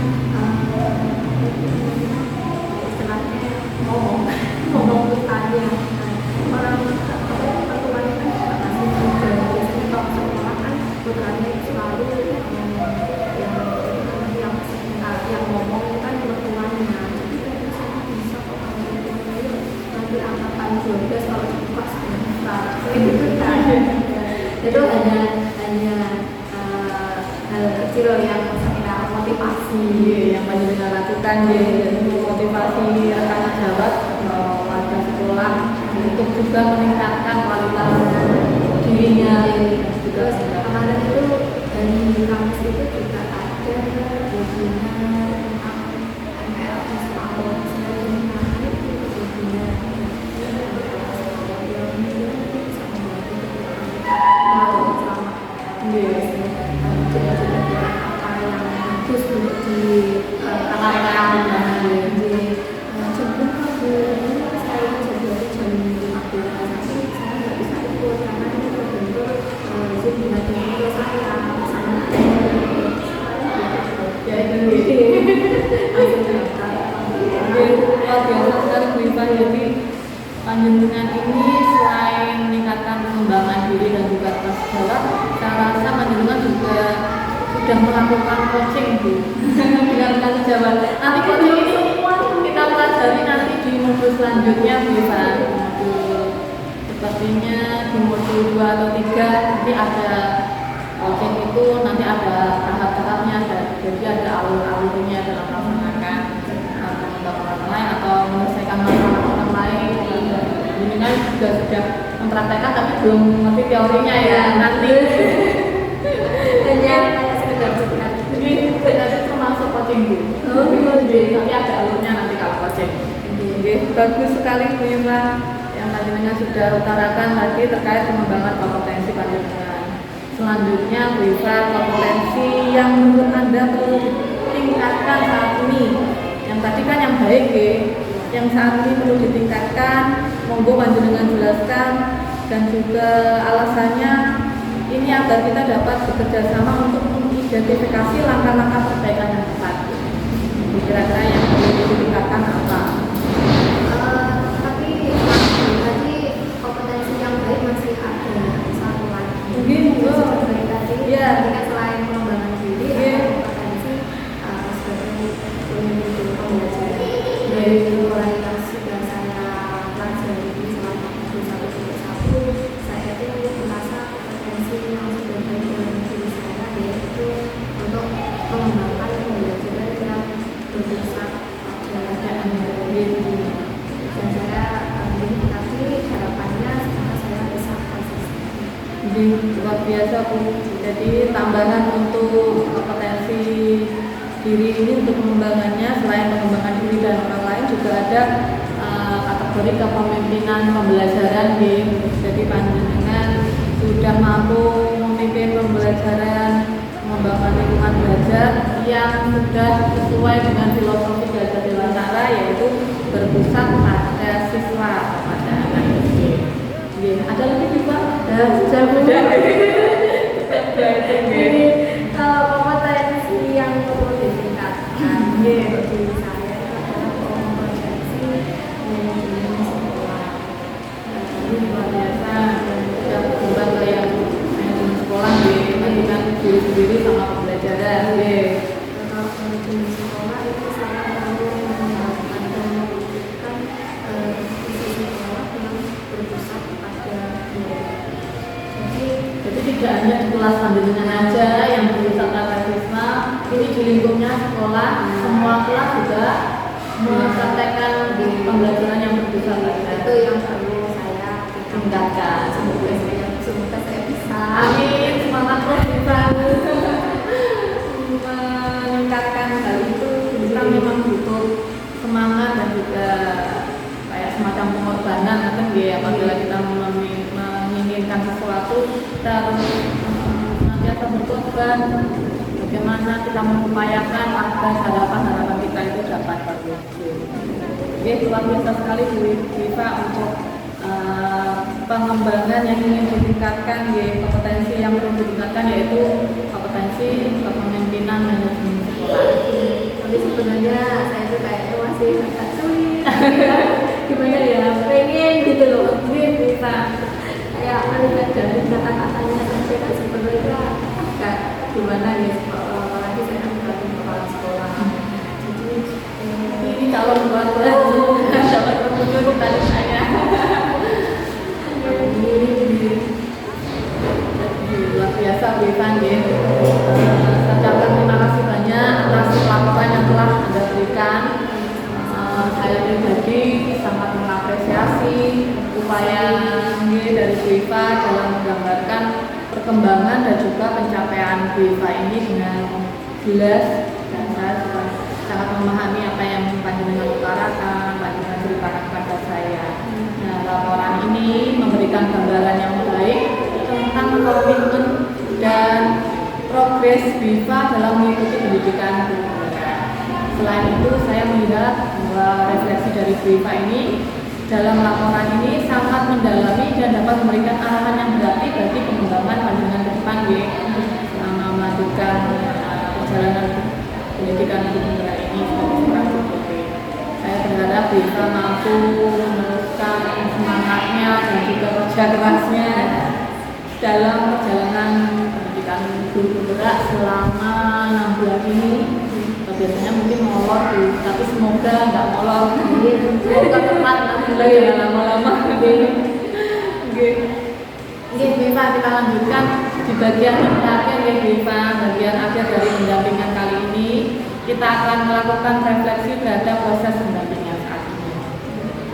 istilahnya ngomong tanya orang pertemuan kan juga masih muda biasanya kalau sekolah kan putranya selalu yang ngomong itu kan pertemuannya jadi kan misalnya bisa kok nanti angkatan 12 kalau di kelas semester itu kan itu hanya hal kecil yang saya motivasi Yang panjenengan lakukan dan motivasi rekan sejawat warga sekolah untuk juga meningkatkan kualitas dirinya. Terus kemarin itu dari kampus itu juga ada webinar tentang MPLS tahun sebelumnya itu webinar selama apa yang bagus untuk dilakukan sebelum saya jadi jam 15 tapi saya nggak bisa ikut karena ini betul-betul Zoom dihadirkan saya sama Ya itu langsung daftar. luar biasa sekali Bu Iva. Jadi panjenengan ini selain meningkatkan pengembangan diri dan juga kelas sejawat, saya rasa panjenengan juga sudah melakukan coaching Bu dengan kelas sejawat. Nanti coaching ini semua kita pelajari nanti di modul selanjutnya Bu Iva. Sepertinya di modul 2 atau 3 nanti ada coaching itu nanti ada tahap-tahapnya, jadi ada alur-alurnya dalam melaksanakan membantu orang lain atau menyelesaikan masalah orang lain. Ini kan juga sudah mempraktekkan tapi belum mengerti teorinya ya nanti. Hanya sekedar sekedar. Jadi nanti termasuk coaching Bu. Jadi nanti ada alurnya nanti kalau coaching. Bagus sekali Bu Ima yang panjenengan sudah utarakan tadi terkait pengembangan kompetensi panjenengan. Selanjutnya Bu Iva, kompetensi yang menurut Anda perlu ditingkatkan saat ini. Yang tadi kan yang baik ya, yang saat ini perlu ditingkatkan, monggo panjenengan jelaskan dan juga alasannya ini agar kita dapat bekerja sama untuk mengidentifikasi langkah-langkah perbaikan yang tepat. Kira-kira yang perlu ditingkatkan apa? Tapi tadi kompetensi yang baik masih ada satu lagi. Mungkin seperti tadi, ya. kan selain pengembangan diri, ada kompetensi sebagai pemimpin pembelajaran. Dari mulai yang sudah saya pelajari selama satu, saya itu merasa kompetensi yang sudah baik dalam diri saya yaitu untuk mengembangkan pembelajaran yang berdasar keadaan diri. Dan saya tapi harapannya sekarang saya bisa konsisten. Jadi luar biasa Bu. Jadi tambahan untuk kompetensi diri ini untuk pengembangannya selain pengembangan diri dan orang lain juga ada kategori kepemimpinan pembelajaran Jadi panjenengan sudah mampu memimpin pembelajaran mengembangkan lingkungan belajar yang sudah sesuai dengan filosofi belajar dewasa, yaitu berpusat pada siswa pada anak didik. Ada lebih juga? Sudah jadi kalau kompetensi yang perlu ditingkatkan bagi saya itu adalah kompetensi manajemen sekolah. Ini luar biasa. Sudah berubah ke yang manajemen sekolah dengan diri sendiri sama pembelajaran. Kalau manajemen sekolah itu saya perlu mengembangkan dan memberikan isi sekolah yang berpusat pada Jadi tidak hanya di kelas panjenengan aja yang berpusat pada siswa, ini di lingkupnya sekolah, semua kelas juga mempraktekkan pembelajaran yang berpusat pada itu yang perlu saya tingkatkan. Semoga saya bisa. Amin, semangat terus bisa meningkatkan hal itu. Kita memang butuh semangat dan juga kayak semacam pengorbanan, kan ya, apabila kita menginginkan sesuatu kita harus senantiasa berkorban. Bagaimana kita mengupayakan agar harapan-harapan kita itu dapat terwujud. Luar biasa sekali Bu Iva untuk pengembangan yang ingin ditingkatkan, kompetensi yang perlu ditingkatkan yaitu kompetensi kepemimpinan manajemen sekolah. Tapi sebenarnya saya itu kayaknya masih agak sulit. Gimana ya? Pengen gitu loh. Bisa Kayak melihat dari kata-katanya saja kan sebenarnya agak gimana ya, apalagi saya kan bukan kepala sekolah. Jadi ini calon buat dapat berkunjung di tadi saya. Luar biasa Bu Ivan ya. Saya ucapkan terima kasih banyak atas laporan yang telah Anda berikan. Saya pribadi sangat mengapresiasi upaya dari Bu Iva dalam menggambarkan perkembangan dan juga pencapaian Bu Iva ini dengan jelas, dan saya juga sangat memahami apa yang panjenengan utarakan, panjenengan ceritakan kepada saya. Nah, laporan ini memberikan gambaran yang baik tentang komitmen dan progres Bu Iva dalam mengikuti pendidikan guru. Selain itu, saya melihat bahwa refleksi dari Bu Iva ini dalam laporan ini sangat mendalami dan dapat memberikan arahan yang berarti bagi pengembangan panjenengan ke depan selama melanjutkan perjalanan pendidikan guru ini sebagai seorang guru. Saya berharap Bu Iva mampu meneruskan semangatnya dan juga kerja kerasnya dalam perjalanan pendidikan guru penggerak selama 6 bulan ini. Biasanya mungkin molor, tapi semoga nggak molor. Semoga tepat nanti lagi lama-lama. Bu Iva, kita lanjutkan di bagian akhir ya Bu Iva, bagian akhir dari pendampingan kali ini. Kita akan melakukan refleksi terhadap proses pendampingan saat ini.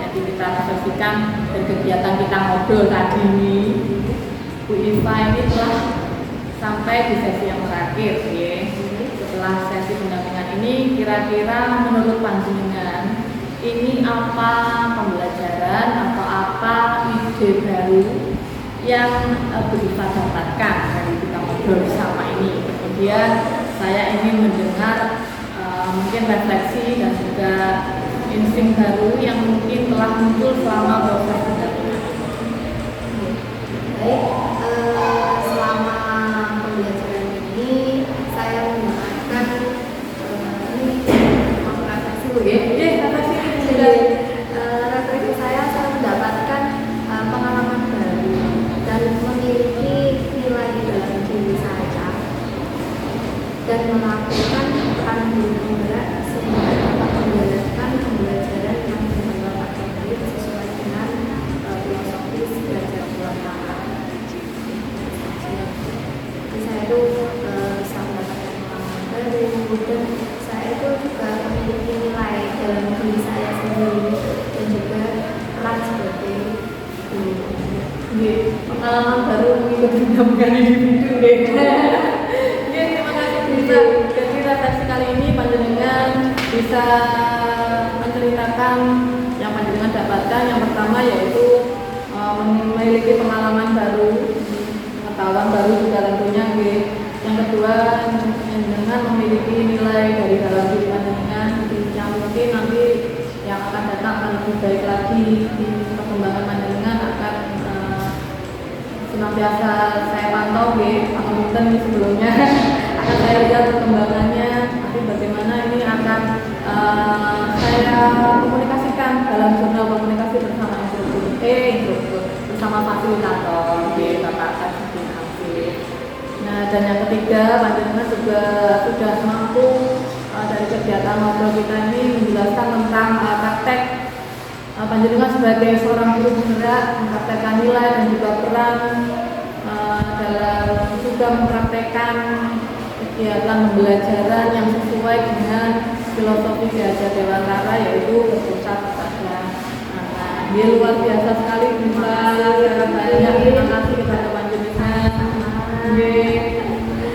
Jadi kita refleksikan dari kegiatan kita ngobrol tadi ini. Bu Iva ini telah sampai di sesi yang terakhir ya. Setelah sesi pendampingan ini, kira-kira menurut panjenengan ini apa pembelajaran atau apa ide baru yang Bu Iva dapatkan dari kita ngobrol bersama ini? Kemudian saya ingin mendengar mungkin refleksi dan juga insting baru yang mungkin telah muncul selama proses pendampingan. Baik, selama pembelajaran ini saya menggunakan ini refleksi refleksi saya mendapatkan pengalaman baru dan memiliki nilai dalam diri saya dan melakukan peran guru penggerak sehingga dapat menjalankan pembelajaran yang berkembang akademik sesuai dengan filosofis belajar bersama. Saya itu sangat pengalaman baru dan saya itu juga memiliki nilai dalam diri saya sendiri dan juga peran sebagai guru. Pengalaman baru mengikuti pendampingan individu. Terima kasih Bu Iva. Jadi refleksi kali ini panjenengan bisa menceritakan yang panjenengan dapatkan. Yang pertama yaitu memiliki pengalaman baru, pengetahuan baru juga tentunya. Yang kedua, dengan memiliki nilai dari dalam diri panjenengan yang mungkin nanti yang akan datang akan lebih baik lagi di perkembangan panjenengan akan senantiasa saya pantau pangapunten sebelumnya akan saya lihat perkembangannya nanti bagaimana ini akan saya komunikasikan dalam jurnal komunikasi bersama instruktur bersama fasilitator Bapak Kasih Hafiz. Nah, dan yang ketiga, panjenengan juga sudah mampu dari kegiatan ngobrol kita ini menjelaskan tentang praktek panjenengan sebagai seorang guru penggerak mempraktekkan nilai dan juga peran dalam juga mempraktekkan kegiatan pembelajaran yang sesuai dengan filosofi Ki-Hajar Dewantara, yaitu berpusat pada anak. Dia luar biasa sekali bisa banyak terima kasih kepada panjenengan.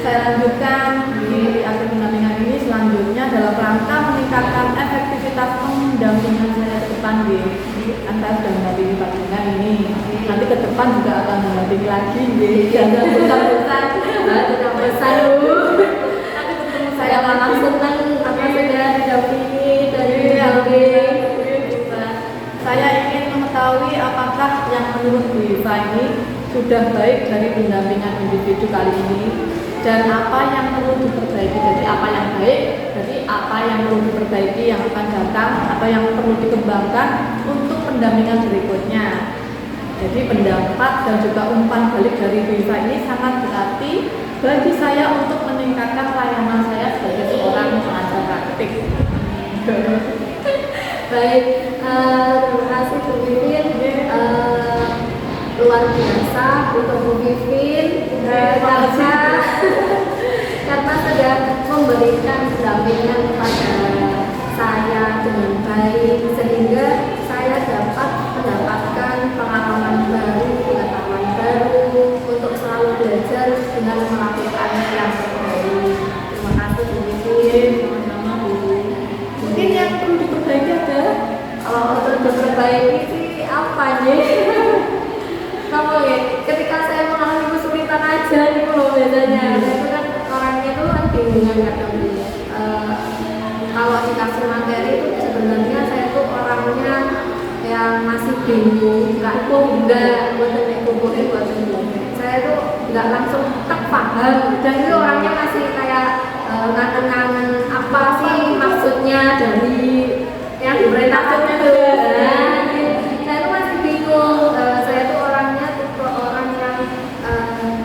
Saya lanjutkan di akhir pendampingan ini selanjutnya dalam rangka meningkatkan efektivitas pendampingan saya ke depan kan saya sudah mendampingi panjenengan ini. Nanti ke depan juga akan mendampingi lagi jangan bosan-bosan. Tidak bosan dulu. Nanti ketemu saya malah senang apa sudah didampingi dari saya ingin mengetahui apakah yang menurut Bu Iva ini sudah baik dari pendampingan individu kali ini dan apa yang perlu diperbaiki. Jadi apa yang baik, jadi apa yang perlu diperbaiki yang akan datang atau yang perlu dikembangkan untuk pendampingan berikutnya. Jadi pendapat dan juga umpan balik dari Bu Iva ini sangat berarti bagi saya untuk meningkatkan pelayanan saya sebagai seorang pengajar praktik. Baik, terima kasih Bu Vivin. Luar biasa untuk Bu Vivin karena sudah memberikan pendampingan kepada saya dengan baik sehingga saya dapat mendapatkan pengalaman baru, pengetahuan baru untuk selalu belajar dengan melakukan yang terbaik. Terima kasih Bu Vivin. Sama-sama Bu. Mungkin yang perlu diperbaiki ada? Kalau untuk diperbaiki sih apa nih? Kamu ya, ketika saya mengalami kesulitan aja nih loh biasanya. Saya itu kan orangnya tuh kan bingungan kadang. Kalau dikasih materi itu sebenarnya saya tuh orangnya yang masih bingung, nggak buat kumpulin buat saya tuh nggak langsung paham. Dan itu orangnya masih kayak ngangen-ngangen apa sih maksudnya dari yang diperintahkan itu. Saya tuh masih bingung. Saya tuh orangnya tipe orang yang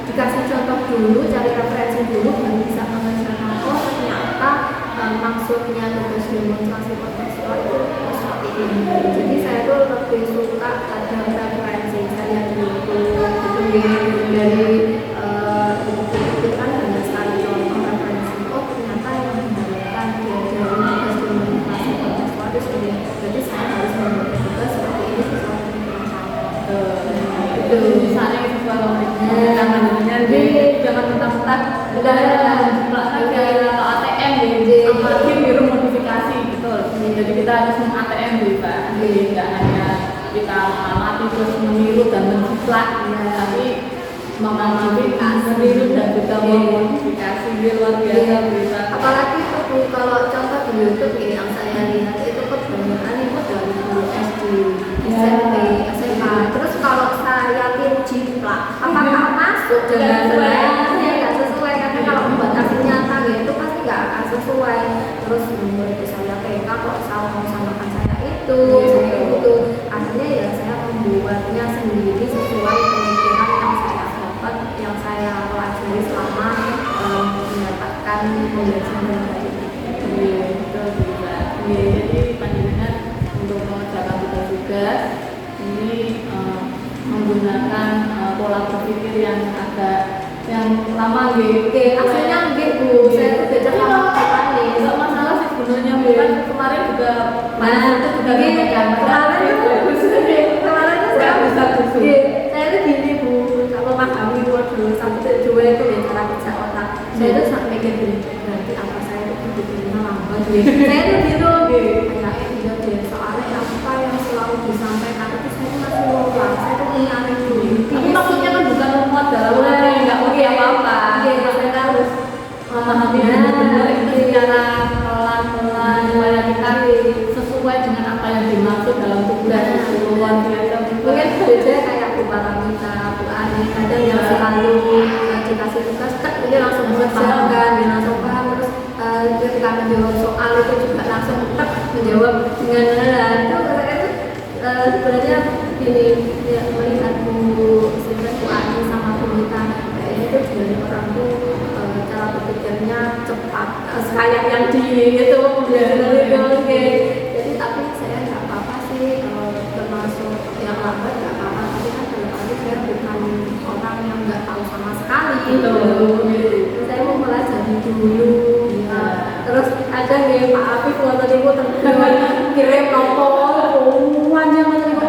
dikasih contoh dulu, cari referensi dulu, baru bisa mengerjakan. Oh ternyata maksudnya tugas demonstrasi kontekstual itu seperti ini. Jadi saya tuh lebih suka ada referensi. Saya dulu dari itu kan banyak sekali contoh referensi. Oh ternyata yang menggunakan dia dari tugas demonstrasi kontekstual itu seperti ini. Jadi saya harus membuat tugas seperti ini sesuai dengan saya. Itu misalnya sesuai jangan mentang-mentang Udah atau ATM apalagi biru modifikasi gitu. Jadi kita harus meng-ATM Pak. Jadi nggak hanya kita mengamati terus meniru dan menjiplak, tapi mengamati meniru dan juga memodifikasi. Luar biasa bisa. Apalagi tuh kalau contoh di YouTube ini yang saya lihat itu kebanyakan itu dari guru SD, SMP, SMA. Terus kalau saya tim jiplak, apakah masuk dengan sebenarnya nggak sesuai karena kalau membuat hasil nyata itu pasti nggak akan sesuai. Terus menurut saya PK kok sama-samakan saya itu, akhirnya ya saya membuatnya sendiri sesuai pemikiran yang saya dapat, yang saya pelajari selama mendapatkan pembelajaran dari itu bisa. Jadi panjenengan untuk mengerjakan tugas ini menggunakan pola berpikir yang agak yang lama gitu. Akhirnya Bu, saya belajar sama Bapak nih. Enggak masalah sih sebenarnya Bu. Kan kemarin juga itu juga kemarin itu saya bisa saya itu gini Bu, kalau memahami dulu sampai dua itu ya cara kerja otak. Saya itu sampai gini, berarti apa saya itu bikinnya lambat. Saya itu gitu, kayaknya tidak deh. Soalnya apa yang selalu disampaikan itu saya masih ngulang. Saya itu ingat dulu. Tapi maksudnya kan bukan membuat dalam arti nggak mungkin apa-apa. Saya harus memahami benar-benar itu secara pelan-pelan supaya kita sesuai dengan apa yang dimaksud dalam tugas itu luar biasa. Mungkin beda kayak Bu Paramita, Bu Ani, kadang yang selalu dikasih tugas, ini langsung mengerjakan, dia langsung paham, terus ketika menjawab soal itu juga langsung menjawab dengan benar. Itu sebenarnya gini, ya, melihat Bu Ani sama Bu Mita, kayaknya itu dari orang tuh cara berpikirnya cepat, kayak yang di itu jadi tapi saya nggak apa-apa sih kalau termasuk yang lambat nggak apa-apa, tapi kan terlebih saya bukan orang yang nggak tahu sama sekali gitu. Saya mau pelajari dulu. Terus ada nih Pak Afif waktu itu kirim nopo panjang banget itu.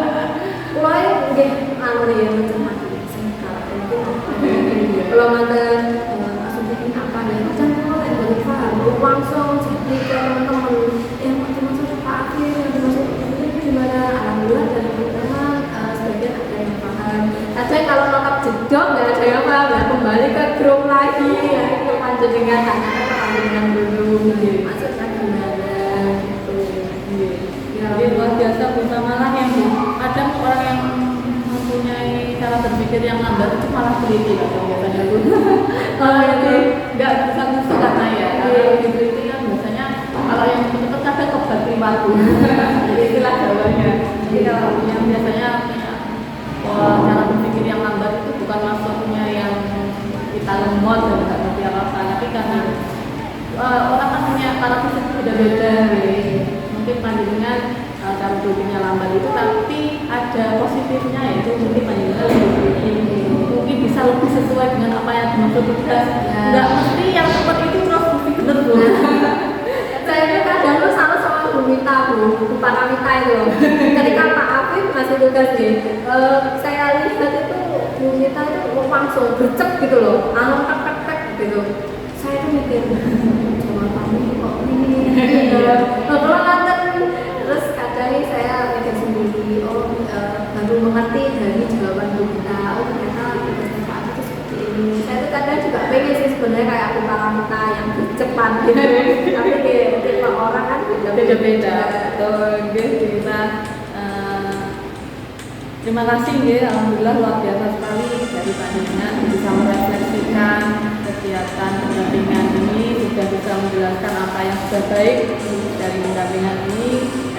Mulai nggih anu ya macam-macam sing kalau ada langsung bikin apa nih macam yang dari paham langsung jadi teman-teman yang masuk Pak Afif yang masuk ini gimana, alhamdulillah dari teman-teman sebagian ada yang paham. Ada kalau tetap jedok nggak ada yang paham, ya kembali ke grup lagi ya itu panjenengan dengan dulu maksudnya gimana gitu. Jadi luar biasa bersama lah yang kadang orang yang mempunyai cara berpikir yang lambat itu malah teliti kalau biasanya Bu. Kalau itu nggak bisa musuh karena ya kalau teliti kan biasanya kalau yang cepat kadang kebagi waktu. Jadi itulah jawabannya. Jadi kalau yang biasanya cara berpikir yang lambat itu bukan maksudnya yang kita lemot dan nggak ngerti apa-apa, tapi karena orang kan punya karakter itu beda-beda, mungkin panjenengan cara berpikirnya lambat itu, tapi ada positifnya yaitu mungkin panjenengan mungkin bisa lebih sesuai dengan apa yang dimaksud tugas. Nggak mesti yang seperti itu terus mesti benar Bu. Saya itu kadang tuh salah sama Bu Mita, Bu Paramita itu. Ketika Pak Afif ngasih tugas nih, saya lihat itu Bu Mita itu langsung gercep gitu loh, langsung tek gitu. Saya tuh mikir, jawabannya kok ini. Kalau nganter terus kadang saya mikir sendiri, baru mengerti dari jawaban Bu Mita, ternyata tugasnya Pak Afif itu seperti ini. Saya tuh kadang juga pengen sih sebenarnya kayak Bu Paramita yang gercepan gitu. Tapi tipe orang kan beda-beda. Kita terima kasih ya, alhamdulillah luar biasa sekali dari panjenengan bisa merefleksikan kegiatan pendampingan ini, sudah bisa menjelaskan apa yang sudah baik dari pendampingan ini.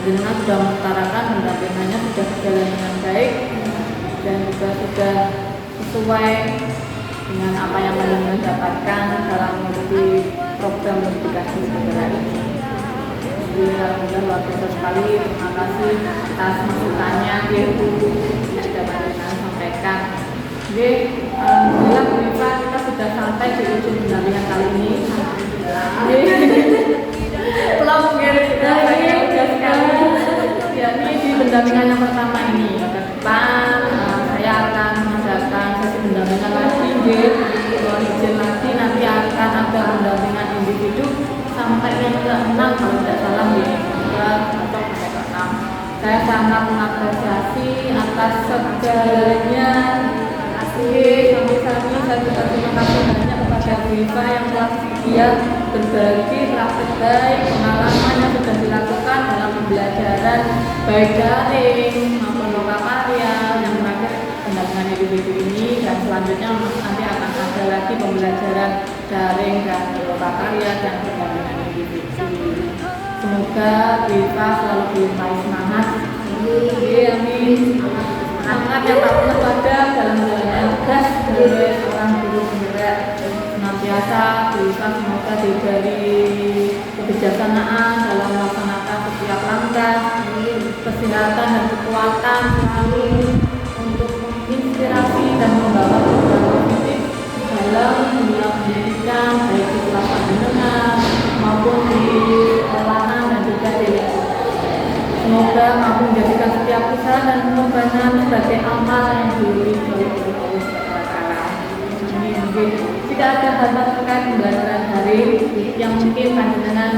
Panjenengan sudah mengutarakan pendampingannya sudah berjalan dengan baik dan juga sudah sesuai dengan apa yang panjenengan dapatkan dalam mengikuti program edukasi saudara ini. Alhamdulillah luar biasa sekali. Terima kasih atas masukannya yang sudah panjenengan sampaikan. Oke, alhamdulillah Bu Iva, kita sudah sampai di ujung pendampingan kali ini. Pulang mungkin kita sudah sekali. Ya, ini di pendampingan yang pertama ini. Ke depan saya akan mengadakan sesi pendampingan lagi. Izin lagi nanti akan ada pendampingan individu sampai yang ke-6 kalau tidak salah ya, atau sampai ke-6. Saya sangat mengapresiasi atas segalanya. Sampai saat ini saya juga terima kasih banyak kepada Bu Iva yang telah dia berbagi praktik baik pengalaman yang sudah dilakukan dalam pembelajaran baik daring maupun lokal karya yang terakhir pendampingan individu ini, dan selanjutnya nanti akan ada lagi pembelajaran daring dan lokal karya dan pendampingan individu. Semoga Bu Iva selalu dilimpahi semangat. Amin. Semangat yang tak pernah padam dalam menjalankan tugas sebagai seorang guru penggerak. Senantiasa Bu Iva semoga diberi kebijaksanaan dalam melaksanakan setiap langkah, kesehatan dan kekuatan selalu untuk menginspirasi dan membawa perubahan positif dalam dunia pendidikan, baik di kelas panjenengan maupun di sekolahan dan juga di lingkungan. Semoga mampu menjadikan setiap usaha dan pengorbanan sebagai amal yang diridhoi oleh Allah SWT. Amin. Jika ada hal-hal terkait pembelajaran daring yang mungkin panjenengan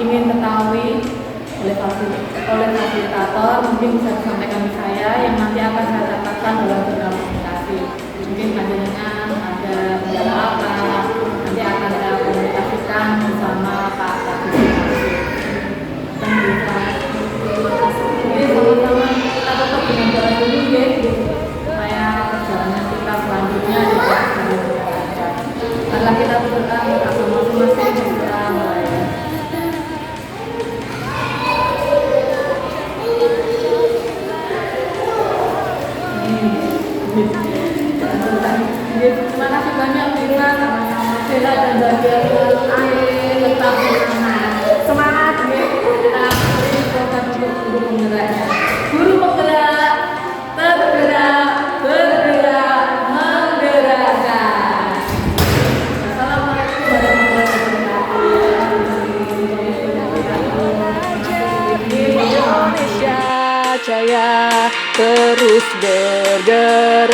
ingin ketahui oleh fasilitator, mungkin bisa disampaikan ke saya yang nanti akan saya dapatkan dalam program komunikasi. Mungkin panjenengan ada kendala apa, nanti akan ada percaya, terus bergerak.